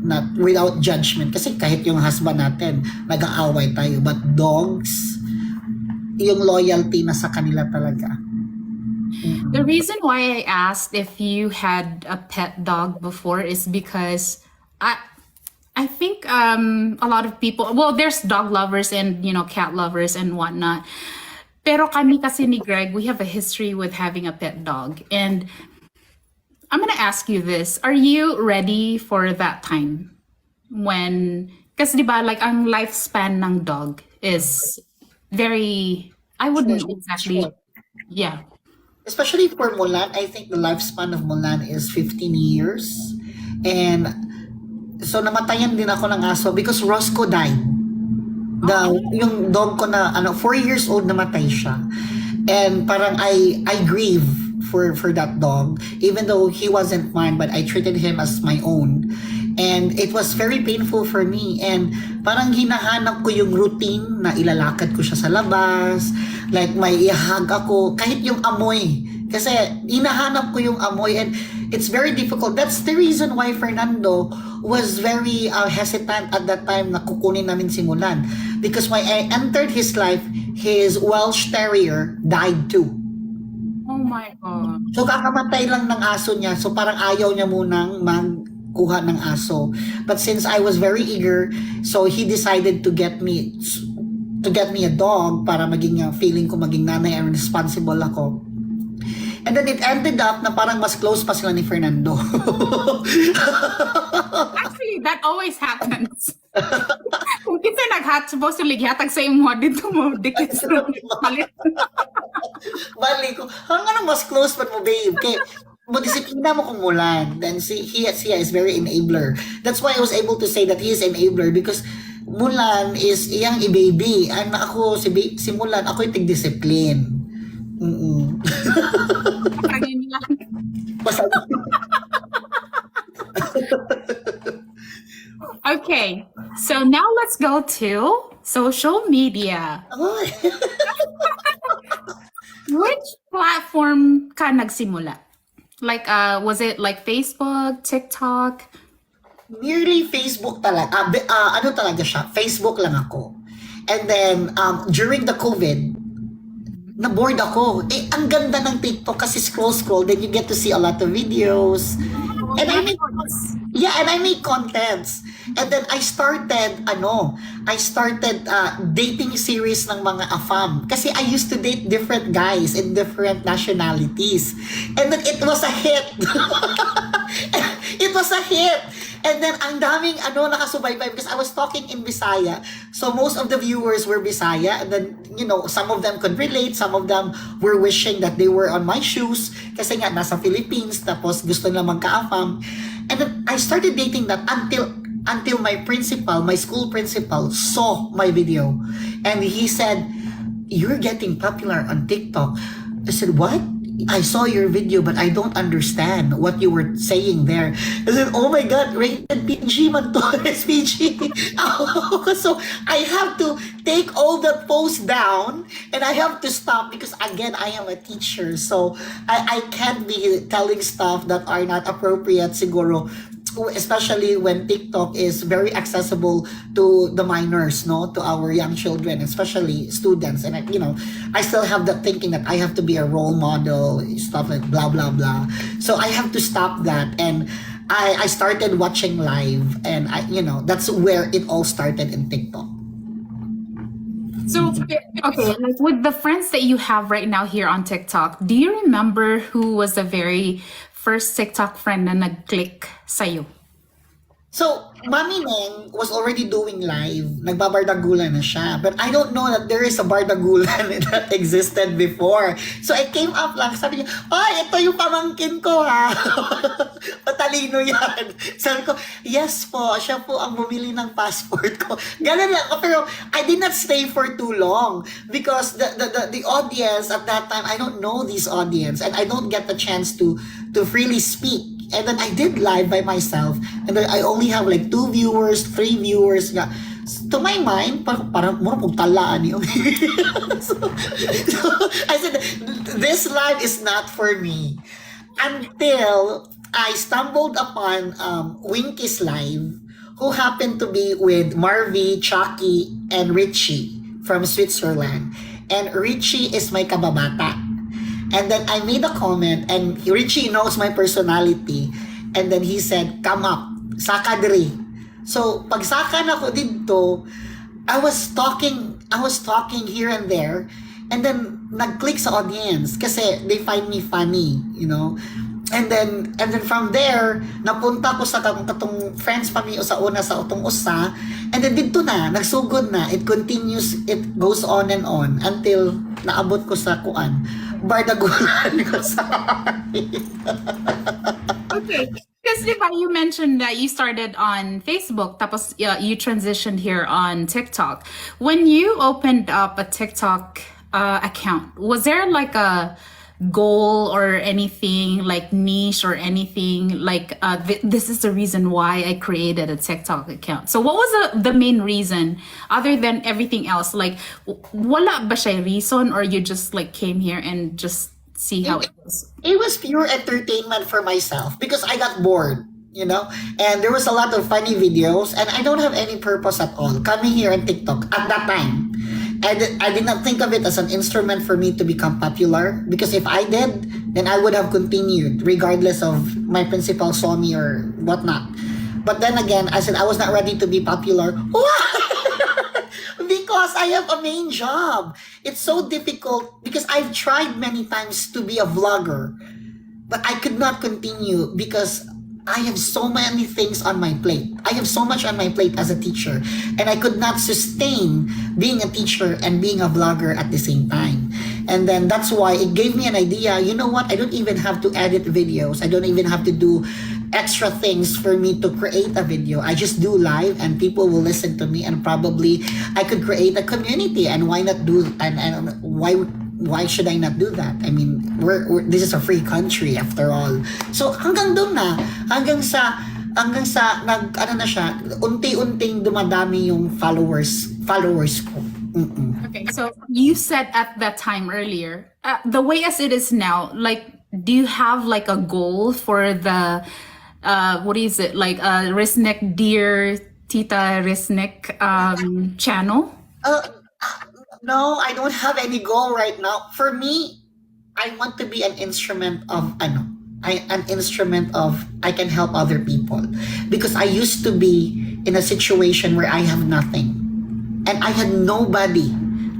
Not without judgment. Kasi kahit yung husband natin, nag-aaway tayo. But dogs, yung loyalty na sa kanila talaga. The reason why I asked if you had a pet dog before is because I think a lot of people, well, there's dog lovers and cat lovers and whatnot. Pero kami kasi ni Greg, we have a history with having a pet dog. And I'm gonna ask you this: are you ready for that time when? Kasi diba, like ang lifespan ng dog is very. I wouldn't exactly. Yeah. Especially for Mulan, I think the lifespan of Mulan is 15 years. And so namatayan din ako ng aso because Roscoe died. Yung dog ko na 4 years old namatay siya. And parang I grieve for that dog even though he wasn't mine, but I treated him as my own. And it was very painful for me. And parang hinahanap ko yung routine na ilalakad ko siya sa labas. Like may ihag ako. Kahit yung amoy. Kasi hinahanap ko yung amoy. And it's very difficult. That's the reason why Fernando was very hesitant at that time na kukunin namin si Mulan. Because when I entered his life, his Welsh Terrier died too. Oh my God. So kakamatay lang ng aso niya. So parang ayaw niya munang magkuha ng aso. But since I was very eager, so he decided to get me a dog para maging feeling ko maging nanay and responsible ako. And then it ended up na parang mas close pa sila ni Fernando. Actually, that always happens. Kung kinsa supposedly gihatag sa imo dito mo dikit sa palit. Bali ko, hanggang mas close pa mo, babe. Kaya, disiplina mo kung Mulan. Then he is very enabler. That's why I was able to say that he is enabler because Mulan is iyang i-baby. And ako, si Mulan, ako yung tig-discipline. Okay, so now let's go to social media. Which platform ka nagsimula? Like, was it like Facebook, TikTok? Nearly Facebook talaga. Ano talaga siya? Facebook lang ako. And then, during the COVID, na-bored ako. Ang ganda ng TikTok kasi scroll, then you get to see a lot of videos. And I make contents. And then I started dating series ng mga AFAM. Kasi I used to date different guys in different nationalities. And then it was a hit. It was a hit. And then ang daming nakasubaybay because I was talking in Bisaya. So most of the viewers were Bisaya. And then, some of them could relate. Some of them were wishing that they were on my shoes. Kasi nga, nasa Philippines. Tapos gusto nila magka-AFAM. And then I started dating that until my school principal saw my video. And he said, "You're getting popular on TikTok." I said, "What? I saw your video, but I don't understand what you were saying there. I said, oh my God, rated PG, Mantones PG. So I have to take all the posts down and I have to stop because again, I am a teacher. So I can't be telling stuff that are not appropriate siguro, especially when TikTok is very accessible to the minors, no, to our young children, especially students. And I still have that thinking that I have to be a role model, stuff like blah blah blah. So I have to stop that, and I started watching live, and that's where it all started in TikTok. So, okay, like with the friends that you have right now here on TikTok, do you remember who was the very first TikTok friend na nag-click sa'yo? So, Mami Neng was already doing live. Nagbabardagulan na siya. But I don't know that there is a bardagulan that existed before. So, I came up lang. Sabi niya, ay, ito yung pamangkin ko ha. Patalino yan. Sabi ko, yes po, siya po ang bumili ng passport ko. Ganun lang. Pero, I did not stay for too long. Because the audience at that time, I don't know this audience. And I don't get the chance to freely speak. And then I did live by myself. And then I only have like 2 viewers, 3 viewers. Nga. To my mind, parang mura talaan yun. so I said, this live is not for me. Until I stumbled upon Winky's live, who happened to be with Marvy, Chucky, and Richie from Switzerland. And Richie is my kababata. And then I made a comment, and Richie knows my personality. And then he said, come up, saka diri. So, pag saka na ko dito, I was talking here and there. And then, nag-click sa audience. Kasi they find me funny, And then from there, napunta ko sa katong friends pa mi sa una sa utong usa. And then dito na, nagsugod na. It continues, it goes on and on until naabot ko sa kuan. Bardagulan ko sa Okay. Because you mentioned that you started on Facebook, tapos you transitioned here on TikTok. When you opened up a TikTok account, was there like a goal or anything like niche or anything like this is the reason why I created a TikTok account? So what was the main reason other than everything else? Like wala ba siya reason, or you just like came here and just see how it was? It was pure entertainment for myself because I got bored, and there was a lot of funny videos, and I don't have any purpose at all coming here on TikTok at that time. I did not think of it as an instrument for me to become popular, because if I did, then I would have continued regardless of my principal saw me or whatnot. But then again, I said I was not ready to be popular. Because I have a main job. It's so difficult because I've tried many times to be a vlogger, but I could not continue because I have so many things on my plate. I have so much on my plate as a teacher, and I could not sustain being a teacher and being a vlogger at the same time. And then that's why it gave me an idea. You know what? I don't even have to edit videos. I don't even have to do extra things for me to create a video. I just do live and people will listen to me, and probably I could create a community. And why not do, and why should I not do that? I mean, this is a free country after all. So hanggang doon na, hanggang sa unti-unting dumadami yung followers ko. Okay, so you said at that time earlier, the way as it is now, like, do you have like a goal for the what is it, like Risnek, Dear Tita Risnek channel? No, I don't have any goal right now. For me, I want to be an instrument of I can help other people, because I used to be in a situation where I have nothing and I had nobody,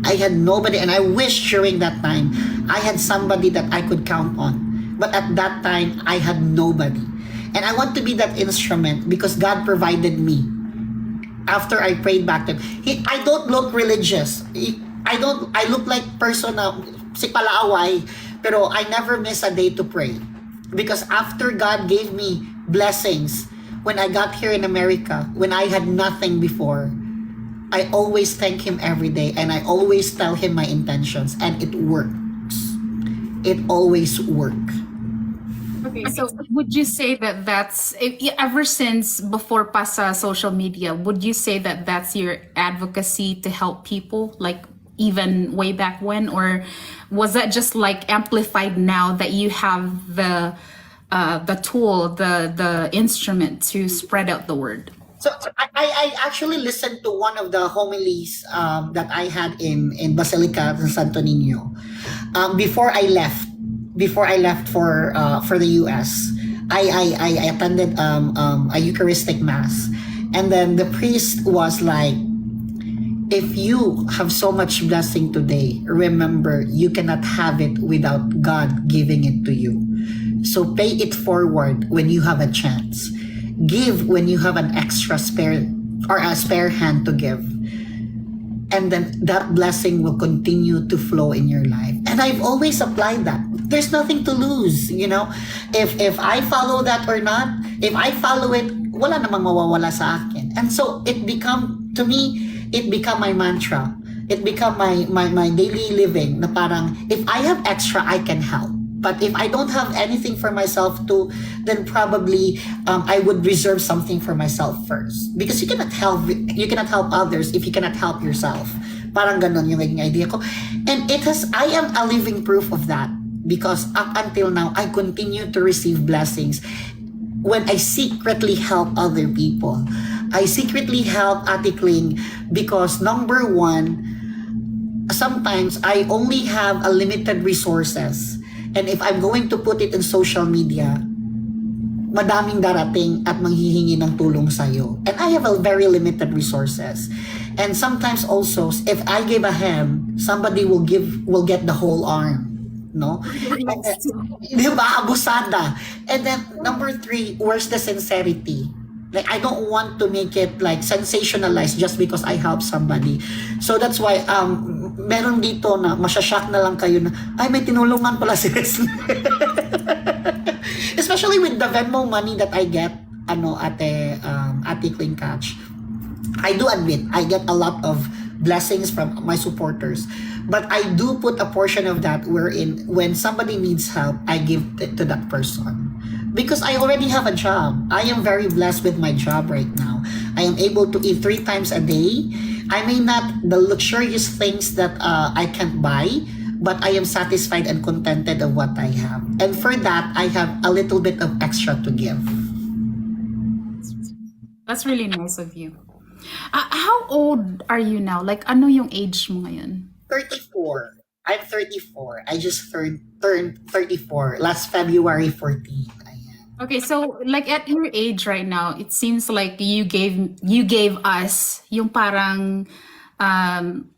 and I wish during that time I had somebody that I could count on, but at that time I had nobody, and I want to be that instrument because God provided me. After I prayed back to him, I don't look religious. I look like person na si palaaway, pero I never miss a day to pray. Because after God gave me blessings, when I got here in America, when I had nothing before, I always thank Him every day, and I always tell Him my intentions, and it works. it always work. Okay, so would you say that ever since before pasa social media, would you say that that's your advocacy to help people, like even way back when, or was that just like amplified now that you have the tool, the instrument to spread out the word? So I actually listened to one of the homilies that I had in Basilica of Santo Niño before I left. Before I left for the U.S., I attended a Eucharistic mass, and then the priest was like, "If you have so much blessing today, remember you cannot have it without God giving it to you. So pay it forward when you have a chance. Give when you have an extra spare or a spare hand to give. And then that blessing will continue to flow in your life." And I've always applied that. There's nothing to lose, you know. If I follow that or not, if I follow it, wala namang mawawala sa akin. And so it become, to me, it become my mantra. It become my daily living na parang, if I have extra, I can help. But if I don't have anything for myself too, then probably I would reserve something for myself first. Because you cannot help others if you cannot help yourself. Parang ganon yung naging idea ko. And I am a living proof of that. Because up until now, I continue to receive blessings when I secretly help other people. I secretly help Ate Kling because number one, sometimes I only have a limited resources. And if I'm going to put it in social media, madaming darating at manghihingi ng tulong sa'yo. And I have a very limited resources. And sometimes also, if I give a hand, somebody will get the whole arm. No? And then, di ba? Abusada. And then, number three, where's the sincerity? Like, I don't want to make it like sensationalized just because I help somebody. So that's why, meron dito na masyashock na lang kayo na, ay, may tinulungan pala si Risnek. Especially with the Venmo money that I get, ate clingcatch. I do admit, I get a lot of blessings from my supporters. But I do put a portion of that wherein when somebody needs help, I give it to that person. Because I already have a job. I am very blessed with my job right now. I am able to eat 3 times a day. I may not the luxurious things that I can't buy, but I am satisfied and contented of what I have. And for that, I have a little bit of extra to give. That's really nice of you. How old are you now? Like, ano yung age mo ngayon? 34. I'm 34. I just turned 34 last February 14. Ayan. Okay, so like at your age right now, it seems like you gave us yung parang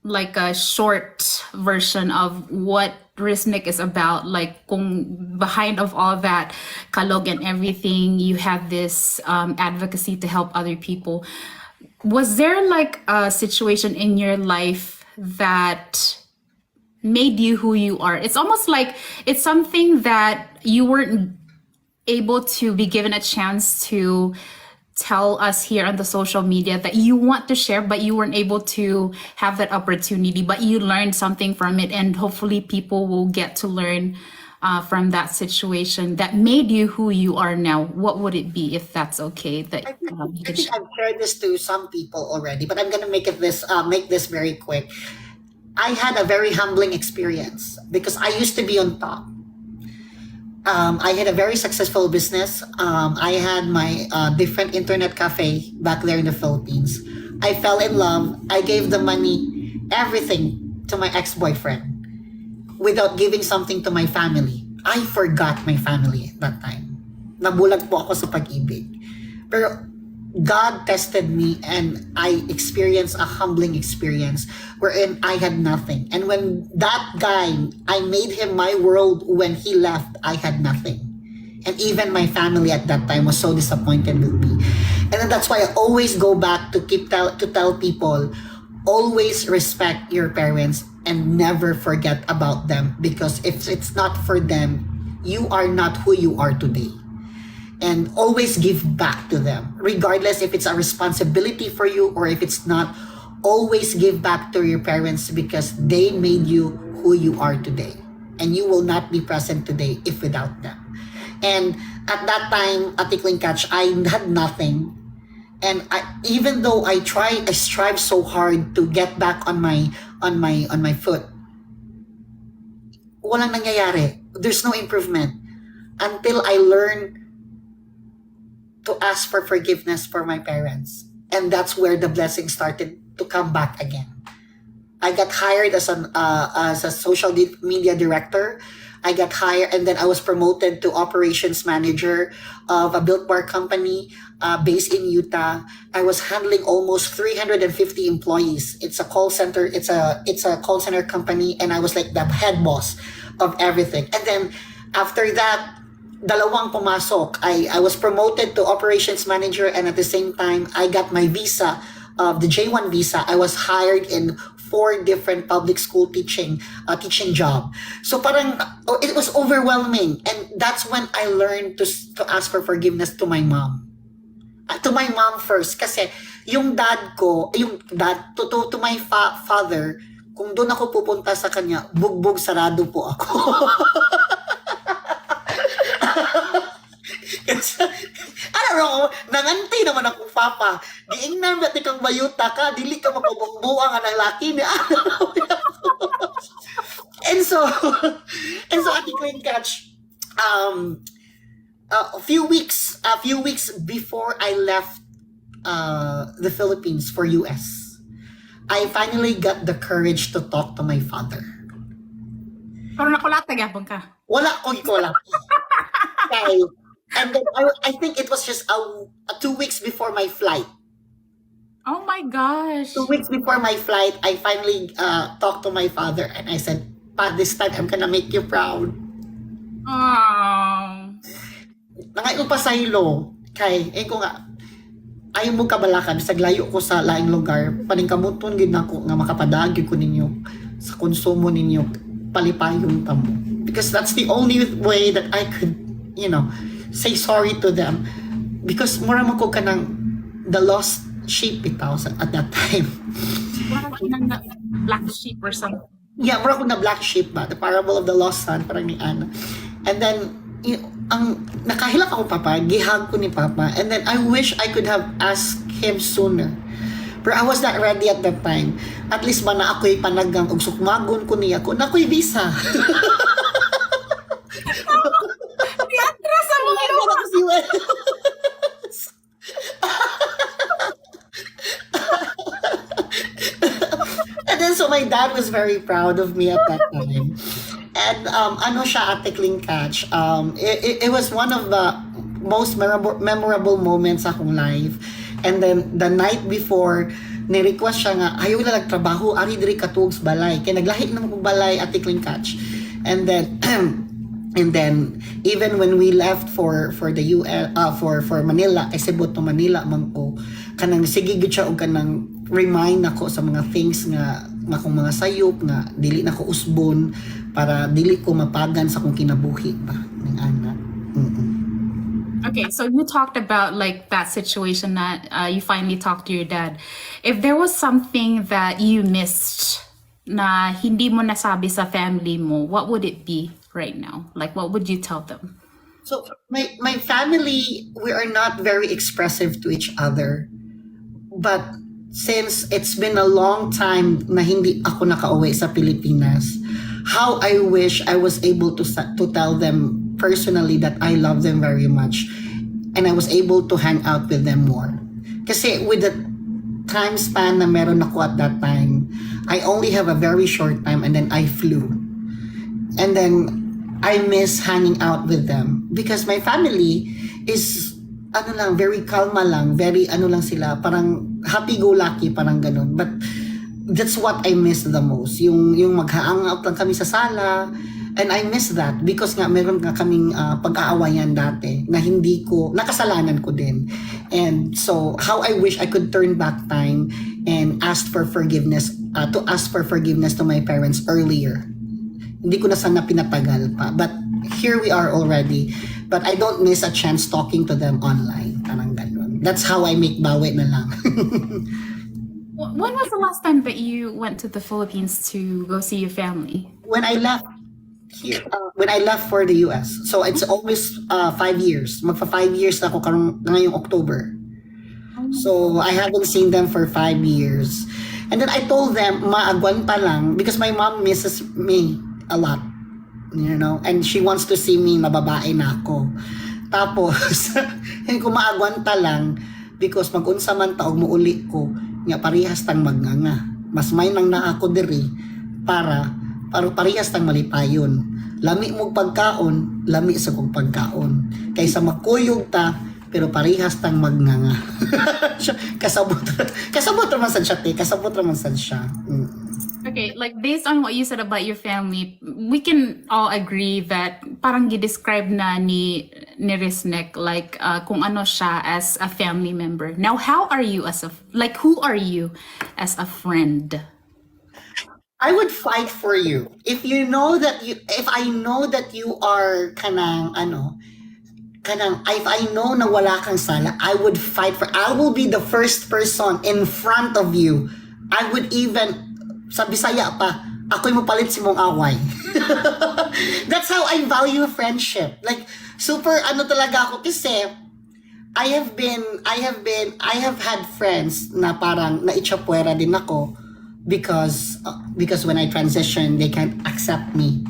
like a short version of what Risnek is about. Like kung behind of all that kalog and everything, you have this advocacy to help other people. Was there like a situation in your life that made you who you are? It's almost like it's something that you weren't able to be given a chance to tell us here on the social media that you want to share, but you weren't able to have that opportunity, but you learned something from it, and hopefully people will get to learn from that situation that made you who you are now. What would it be, if that's okay? That I think, you I could think share? I've shared this to some people already, but I'm gonna make this very quick. I had a very humbling experience because I used to be on top. I had a very successful business. I had my different internet cafe back there in the Philippines. I fell in love. I gave the money, everything, to my ex-boyfriend without giving something to my family. I forgot my family at that time. Nabulag po ako sa pag-ibig. Pero God tested me and I experienced a humbling experience wherein I had nothing. And when that guy, I made him my world. When he left, I had nothing. And even my family at that time was so disappointed with me. And then that's why I always go back to tell people, always respect your parents and never forget about them, because if it's not for them, you are not who you are today. And always give back to them, regardless if it's a responsibility for you or if it's not. Always give back to your parents because they made you who you are today. and you will not be present today if without them. And at that time, at the clingcatch, I had nothing. And even though I strive so hard to get back on my foot, walang nangyayari. There's no improvement until I learn to ask for forgiveness for my parents. And that's where the blessing started to come back again. I got hired as a social media director. I got hired, and then I was promoted to operations manager of a built bar company based in Utah. I was handling almost 350 employees. It's a call center. It's a call center company, and I was like the head boss of everything. And then after that, dalawang pumasok. I was promoted to operations manager, and at the same time, I got my visa, the J1 visa. I was hired in 4 different public school teaching job. So parang it was overwhelming, and that's when I learned to ask for forgiveness to my mom. To my mom first, kasi yung dad ko, to my father, kung doon ako pupunta sa kanya, bugbog sarado po ako. I don't know, nanganti naman akong papa. Giingnan ba't ikang bayuta ka, dili ka mapabungbuang ang laki niya. and so at the clingcatch, a few weeks before I left the Philippines for US, I finally got the courage to talk to my father. Pero nakulata gyapon ka. Wala ko ikola. Okay. And then I think it was just 2 weeks before my flight. Oh my gosh. 2 weeks before my flight, I finally talked to my father, and I said, "Pa, this time I'm gonna make you proud." Oh. Nangayon pa sa ilo, kay, ko nga, ayaw mo kabalakan, bisag layo ko sa laing lugar, paningkamuton gid nako nga makapadagi ko ninyo sa konsumo ninyo, palipayong tamo. Because that's the only way that I could, say sorry to them. Because mura mo ko kanang the lost sheep bitaw at that time. Black sheep or something. Yeah, mura ko na black sheep ba, the parable of the lost son, parang ni Anna. And then ang nakahilak ako papa, gihag ko ni papa, and then I wish I could have asked him sooner. But I was not ready at that time. At least ba na ako'y panagang og sukmagon ko niya ko na ako'y visa. Atras sa mga And then so my dad was very proud of me at that time. And ano siya at the clingcatch, it was one of the most memorable moments sa akong life. And then the night before, ni-request siya nga, ayaw na nagtrabaho, ari diri katuog sa balay. Kaya naglahi na mo balay at the clingcatch. And then even when we left for the US, for Manila, kay Cebu to Manila man ko, kanang sige gid siya og kanang remind ako sa mga things nga akong mga sayop nga dili na ko usbon para dili ko mapagan sa akong kinabuhi ba ning ana. Okay, so you talked about like that situation that you finally talked to your dad. If there was something that you missed na hindi mo nasabi sa family mo, what would it be right now? Like, what would you tell them? So my family, we are not very expressive to each other. But since it's been a long time na hindi ako nakauwi sa Pilipinas, how I wish I was able to tell them personally that I love them very much, and I was able to hang out with them more. Kasi with the time span na meron ako at that time, I only have a very short time, and then I flew. And then I miss hanging out with them because my family is very kalma lang, very lang sila, parang happy-go-lucky, parang ganun. But that's what I miss the most. Yung mag-hang out lang kami sa sala, and I miss that because nga meron nga kaming pag-aawayan dati na hindi ko, nakasalanan ko din. And so, how I wish I could turn back time and ask for forgiveness to my parents earlier. Hindi ko na sana pinatagal pa. But here we are already. But I don't miss a chance talking to them online. Parang ganun. That's how I make bawi na lang. When was the last time that you went to the Philippines to go see your family? When I left here when I left for the US. So it's almost 5 years. Magpa 5 years na ako ngayong October. So I haven't seen them for 5 years. And then I told them, maagwan pa lang, because my mom misses me a lot. And she wants to see me na babae na ako. Tapos, hindi ko maagwanta lang because mag-unsa man taog muuli ko, nga parehas tang magnganga. Mas may nang na ako diri para parehas tang malipayon. Lami mo pagkaon, lami sa kong pagkaon. Kaysa makuyog ta, pero parehas tang magnganga. Kasabot raman sad siya, te. Kasabot raman sad siya. Okay, like based on what you said about your family, we can all agree that parang gi-describe na ni Risnek like kung ano siya as a family member. Now, how are you who are you as a friend? I would fight for you. If I know that you are if I know na wala kang sala, I will be the first person in front of you. I would even, sa Bisaya pa, ako'y mapalit si mong away. That's how I value friendship. Like, super talaga ako kasi I have had friends na parang naitsapuera din ako because when I transition, they can't accept me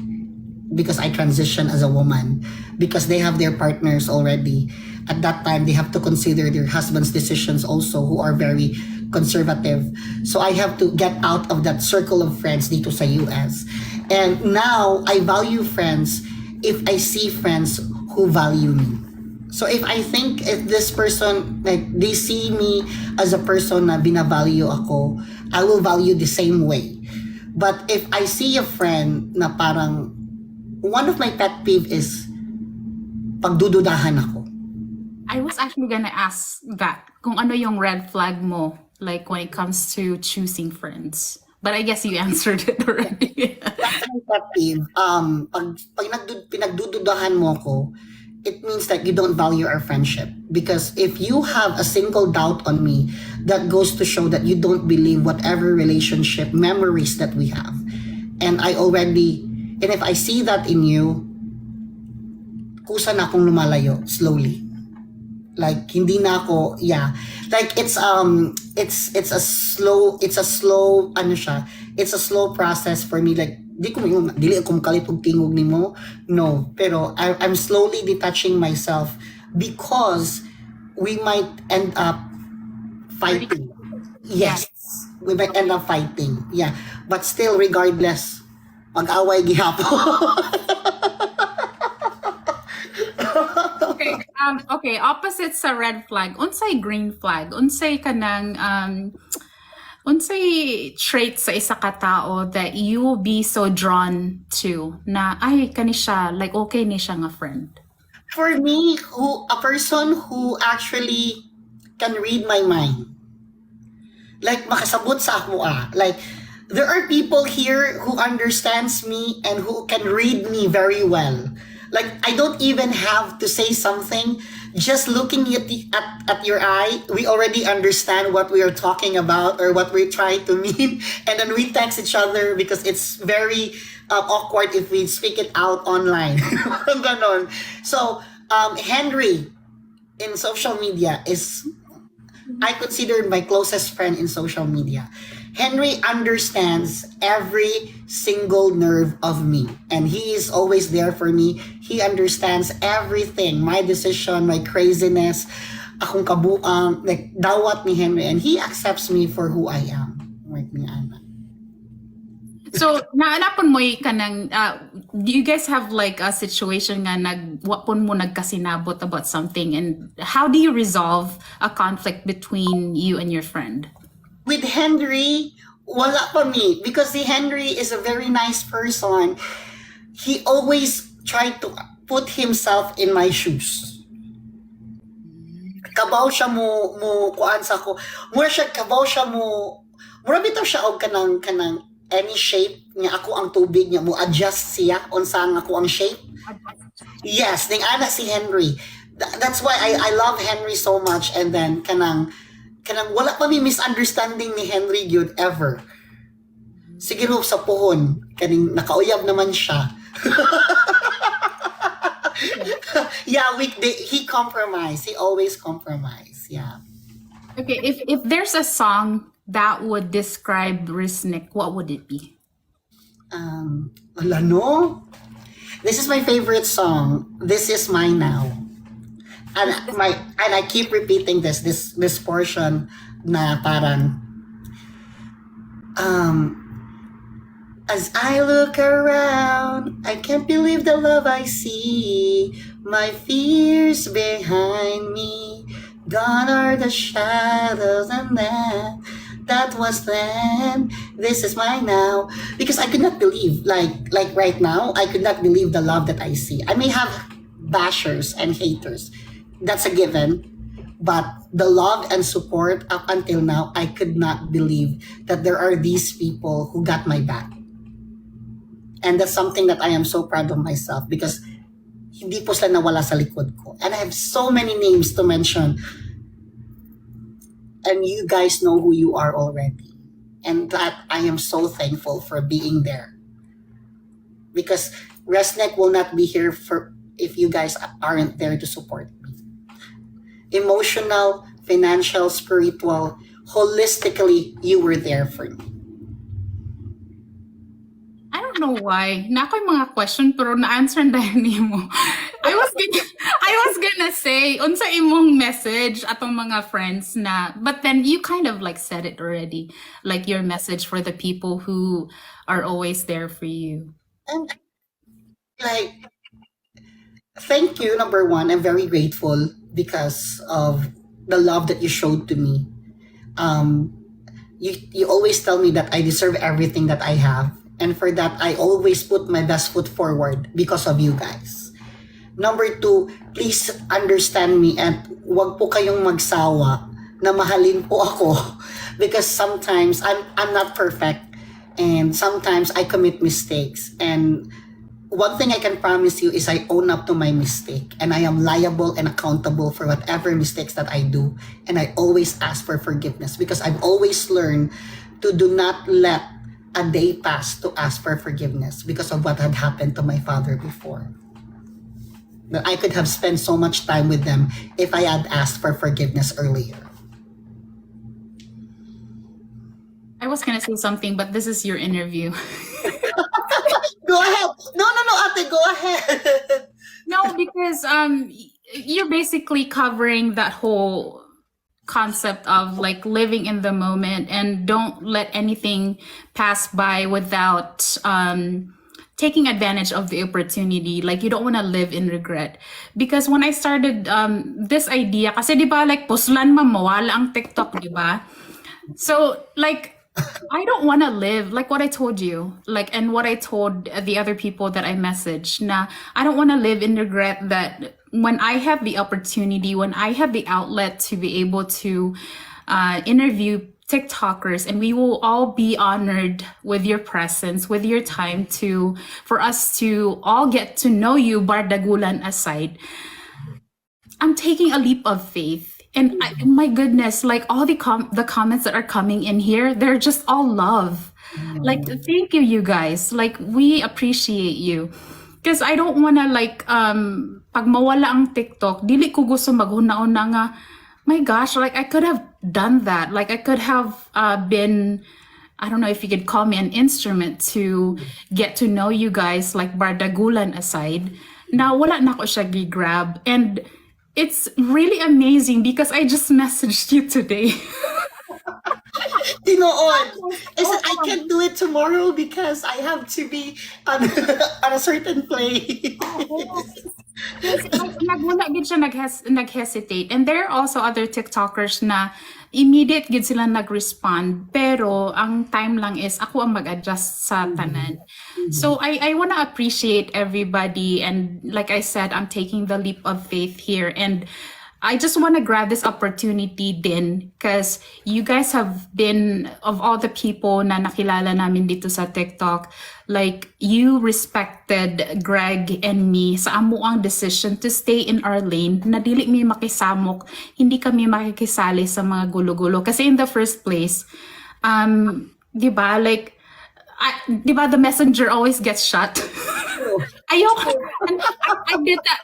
because I transition as a woman, because they have their partners already. At that time, they have to consider their husband's decisions also, who are very conservative. So I have to get out of that circle of friends dito sa US. And now, I value friends if I see friends who value me. So if I think if this person, like, they see me as a person na binavalue ako, I will value the same way. But if I see a friend na parang, one of my pet peeve is pagdududahan ako. I was actually gonna ask that, kung ano yung red flag mo, like when it comes to choosing friends. But I guess you answered it already. That's my pet peeve. Pag pinagdududahan mo ko, it means that you don't value our friendship. Because if you have a single doubt on me, that goes to show that you don't believe whatever relationship memories that we have. And if I see that in you, kusa na akong lumalayo slowly. Like, hindi na ako, like, it's a slow process for me. Like, dili ako makalit og tingog nimo, no, pero I'm slowly detaching myself because we might end up fighting. Yes, we might end up fighting. Yeah, but still, regardless, mag-away gihapon. Okay, opposite sa red flag, unsay green flag, unsay kanang unsay trait sa isa ka tao that you will be so drawn to na ay kani siya, like okay ni siya nga friend? For me, a person who actually can read my mind. Like, makasabot sa ako like, there are people here who understands me and who can read me very well. Like, I don't even have to say something. Just looking at your eye, we already understand what we are talking about or what we're trying to mean. And then we text each other because it's very awkward if we speak it out online. Ganon. So, Henry in social media I consider my closest friend in social media. Henry understands every single nerve of me, and he is always there for me. He understands everything, my decision, my craziness, akong kabuang, like, dawat ni Henry, and he accepts me for who I am. Like ni Ana. So, naanapon mo kanang, do you guys have like a situation nga wapon mo nagkasinabot about something, and how do you resolve a conflict between you and your friend? With Henry, wala pa me, because si Henry is a very nice person. He always tried to put himself in my shoes. Kabaw siya mo kuan sa ko. Mura bitaw siya og kanang any shape nga ako ang tubig niya mo adjust siya unsa nga ako ang shape. Yes, ning ana si Henry. That's why I love Henry so much. And then kanang wala pa mi misunderstanding ni Henry gyud ever. Siguro sa puhon kaning nakauyab naman siya. Okay. Yeah, he compromised. He always compromised. Yeah. Okay, if there's a song that would describe Risnek, what would it be? Wala, no? This is my favorite song. This is mine now. And I keep repeating this portion na parang um as I look around, I can't believe the love I see. My fears behind me. Gone are the shadows and that was then. This is mine now. Because I could not believe, like right now, I could not believe the love that I see. I may have bashers and haters. That's a given. But the love and support up until now, I could not believe that there are these people who got my back. And that's something that I am so proud of myself because hindi po sila nawala sa likod ko. And I have so many names to mention. And you guys know who you are already. And that I am so thankful for being there. Because Risnek will not be here for if you guys aren't there to support me. Emotional, financial, spiritual, holistically, you were there for me. I don't know why. Na ako yung mga question pero na-answer dahil nimo. I was gonna say unsa imong message atong mga friends na but then you kind of like said it already. Like your message for the people who are always there for you. And like, thank you, number one. I'm very grateful because of the love that you showed to me. You always tell me that I deserve everything that I have. And for that, I always put my best foot forward because of you guys. Number two, please understand me and wag po kayong magsawa na mahalin po ako because sometimes I'm not perfect and sometimes I commit mistakes. And one thing I can promise you is I own up to my mistake and I am liable and accountable for whatever mistakes that I do. And I always ask for forgiveness because I've always learned to do not let a day pass to ask for forgiveness because of what had happened to my father before. That I could have spent so much time with them if I had asked for forgiveness earlier. I was gonna say something, but this is your interview. Go ahead. No, ate, go ahead. No, because you're basically covering that whole concept of like living in the moment and don't let anything pass by without taking advantage of the opportunity. Like you don't want to live in regret. Because when I started this idea, kasi di ba like puslan mawala ang TikTok, di ba? So like I don't want to live like what I told you, like, and what I told the other people that I messaged. Nah, I don't want to live in regret that when I have the opportunity, when I have the outlet to be able to interview TikTokers, and we will all be honored with your presence, with your time for us to all get to know you, bardagulan aside. I'm taking a leap of faith. And my goodness, like all the comments that are coming in here, they're just all love. Like, thank you, you guys. Like, we appreciate you. Because I don't wanna like, pag mawala ang TikTok, dili ko gusto maghuna-una nga, my gosh, like I could have done that. Like I could have been, I don't know if you could call me an instrument to get to know you guys, like bardagulan aside. Now, wala na ko siya gi-grab. And it's really amazing because I just messaged you today. Tinoon. I said I can't do it tomorrow because I have to be on, on a certain place. Yes, nagwala gid siya nag-hesitate. And there are also other TikTokers na immediate gid sila nag-respond. Pero ang time lang is ako ang mag-adjust sa tanan. So I want to appreciate everybody. And like I said, I'm taking the leap of faith here. And I just want to grab this opportunity din because you guys have been, of all the people na nakilala namin dito sa TikTok, like you respected Greg and me sa amuang decision to stay in our lane na dili mi makisamok, hindi kami makikisali sa mga gulo-gulo. Kasi in the first place, di ba, like, di ba the messenger always gets shot? Ayoko. And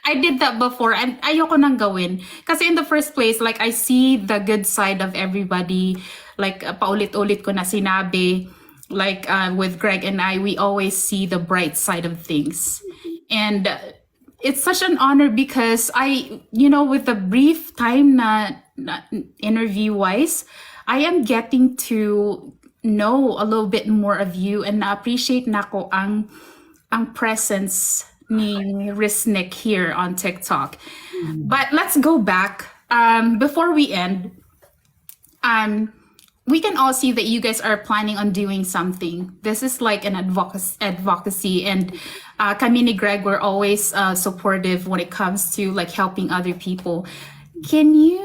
I did that before and ayoko nang gawin. Kasi in the first place, like I see the good side of everybody. Like paulit-ulit ko na sinabi. Like with Greg and I, we always see the bright side of things. And it's such an honor because with the brief time na interview wise, I am getting to know a little bit more of you and na-appreciate na ko ang presence ni Risnek here on TikTok. But let's go back. Before we end, we can all see that you guys are planning on doing something. This is like an advocacy, and kami ni Greg, we're always supportive when it comes to like helping other people. Can you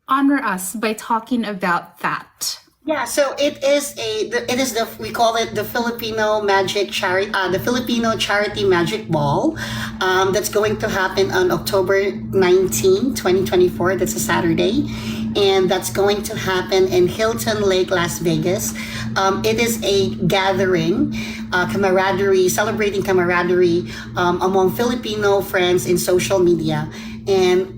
honor us by talking about that? Yeah, so we call it the Filipino Magic Charity, the Filipino Charity Magic Ball, that's going to happen on October 19, 2024. That's a Saturday, and that's going to happen in Hilton Lake, Las Vegas. It is a gathering, camaraderie, celebrating camaraderie among Filipino friends in social media, and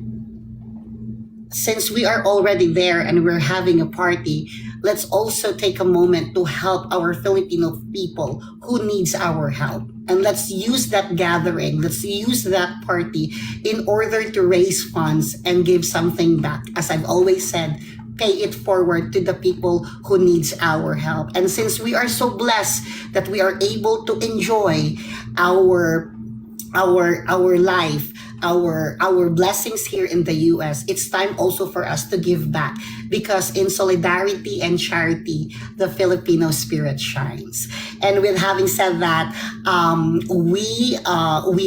since we are already there and we're having a party, let's also take a moment to help our Filipino people who needs our help. And let's use that gathering, let's use that party in order to raise funds and give something back. As I've always said, pay it forward to the people who needs our help. And since we are so blessed that we are able to enjoy our life, our blessings here in the US, it's time also for us to give back, because in solidarity and charity, the Filipino spirit shines. And with having said that, we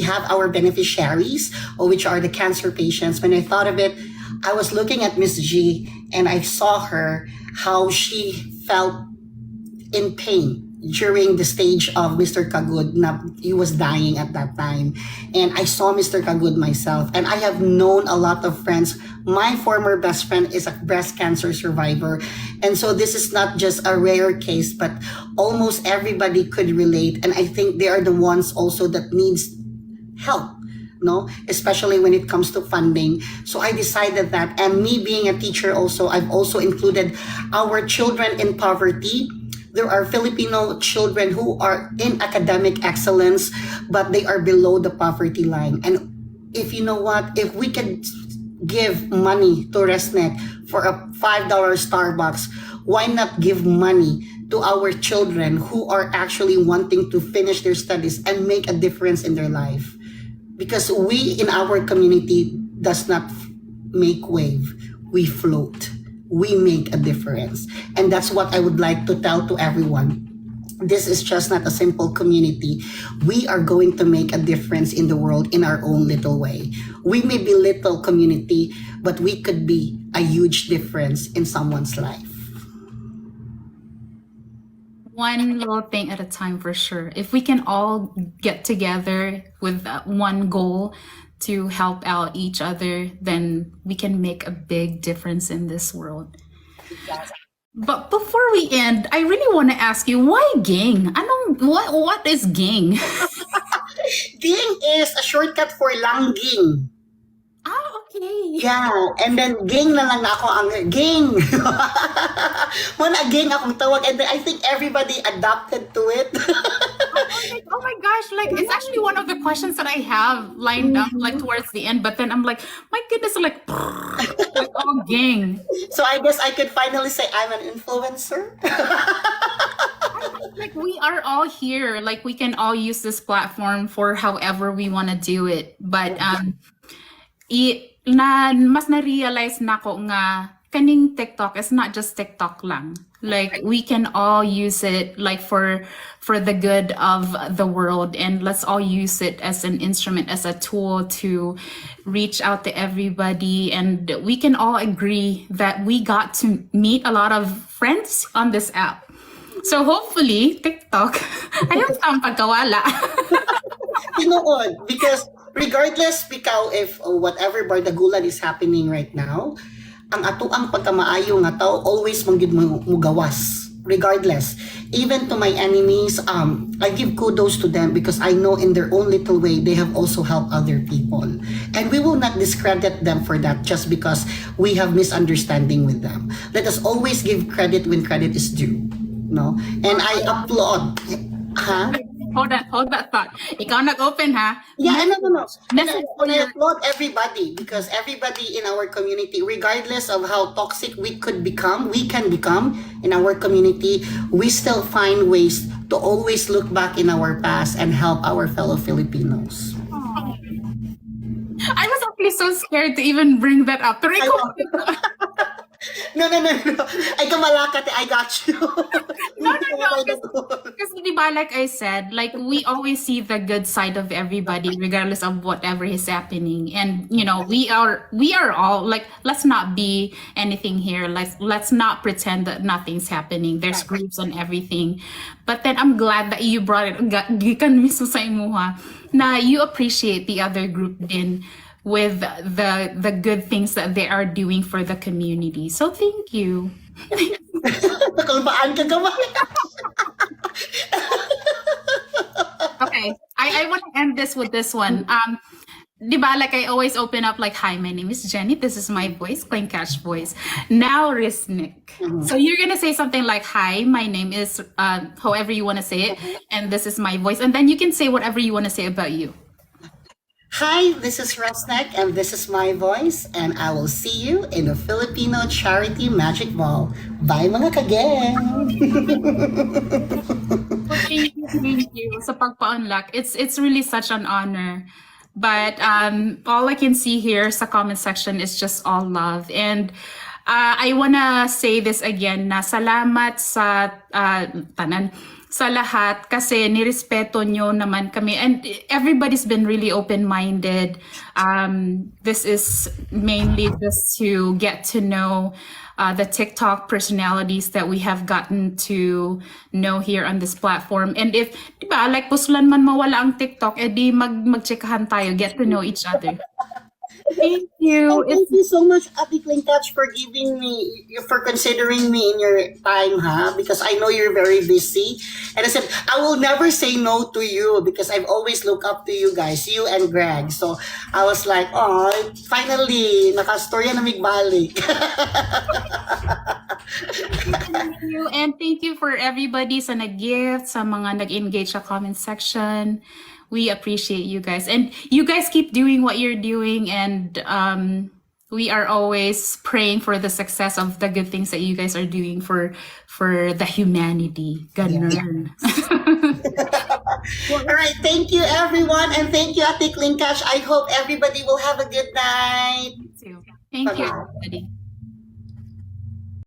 have our beneficiaries, which are the cancer patients. When I thought of it, I was looking at Miss G and I saw her, how she felt in pain during the stage of Mr. Kagud. He was dying at that time, and I saw Mr. Kagud myself, and I have known a lot of friends. My former best friend is a breast cancer survivor, and so this is not just a rare case, but almost everybody could relate, and I think they are the ones also that needs help, no, especially when it comes to funding. So I decided that, and me being a teacher also, I've also included our children in poverty. There are Filipino children who are in academic excellence, but they are below the poverty line. And if you know what, if we can give money to Risnek for a $5 Starbucks, why not give money to our children who are actually wanting to finish their studies and make a difference in their life? Because we in our community does not make wave, we float. We make a difference. And that's what I would like to tell to everyone. This is just not a simple community. We are going to make a difference in the world in our own little way. We may be little community, but we could be a huge difference in someone's life. One little thing at a time, for sure. If we can all get together with one goal to help out each other, then we can make a big difference in this world. But before we end, I really want to ask you, why gang? What is gang? Ging is a shortcut for langging. Okay. Yeah, and then ging na lang ako ang ging. Muna ging akong tawag, and then I think everybody adapted to it. Oh my gosh, like it's actually one of the questions that I have lined up like towards the end, but then I'm like, my goodness, like oh gang. So I guess I could finally say I'm an influencer. Like we are all here, like we can all use this platform for however we want to do it. But mas na-realize na ko nga kaning TikTok is not just TikTok lang. Like we can all use it like for the good of the world, and let's all use it as an instrument, as a tool to reach out to everybody. And we can all agree that we got to meet a lot of friends on this app. So hopefully TikTok ayaw kang pagkawala. Tinood, because regardless bikaw if whatever bardagulan is happening right now, ang ato ang pagkamaayo nga tao always manggid mo gawas. regardless, even to my enemies, I give kudos to them because I know in their own little way they have also helped other people, and we will not discredit them for that just because we have misunderstanding with them. Let us always give credit when credit is due, no? And I applaud, huh? Hold that thought. Ikaw nag-open, ha? Yeah, no. Message for And I your... applaud everybody because everybody in our community, regardless of how toxic we can become in our community, we still find ways to always look back in our past and help our fellow Filipinos. I was actually so scared to even bring that up. To record. No. Ay, kamalakate, I got you. No. Because, di ba, like I said, like we always see the good side of everybody, regardless of whatever is happening. And you know, we are all like, let's not be anything here. Like, let's not pretend that nothing's happening. There's groups and everything. But then I'm glad that you brought it. Gikan mismo sa imuha na you appreciate the other group din with the good things that they are doing for the community. So thank you. Nakalbaan ka gamay. Okay, I want to end this with this one. Di ba, like I always open up like, hi, my name is Jenny. This is my voice, clingcatch voice. Now, Risnek. So you're gonna say something like, hi, my name is, however you want to say it, and this is my voice, and then you can say whatever you want to say about you. Hi, this is Risnek, and this is my voice, and I will see you in the Filipino Charity Magic Ball. Bye mga kageng! Thank you sa pagpa-unlock. It's really such an honor. But all I can see here sa comment section is just all love. And I wanna say this again na salamat sa tanan sa lahat kasi nirespeto nyo naman kami, and everybody's been really open-minded. This is mainly just to get to know the TikTok personalities that we have gotten to know here on this platform. And if, di ba, like puslan man mawala ang TikTok, edi magchikahan tayo, get to know each other. Thank you. And thank you so much, Ate Clingcatch, for considering me in your time, because I know you're very busy. And I said, I will never say no to you because I've always looked up to you guys, you and Greg. So I was like, oh, finally, nakastorya na migbalik. Thank you. And thank you for everybody sa nag-gift, sa mga nag-engage sa comment section. We appreciate you guys, and you guys keep doing what you're doing, and we are always praying for the success of the good things that you guys are doing for the humanity. Ganun. All right, thank you everyone, and thank you Ate Clingcatch. I hope everybody will have a good night. Thank you, Bye-bye. everybody.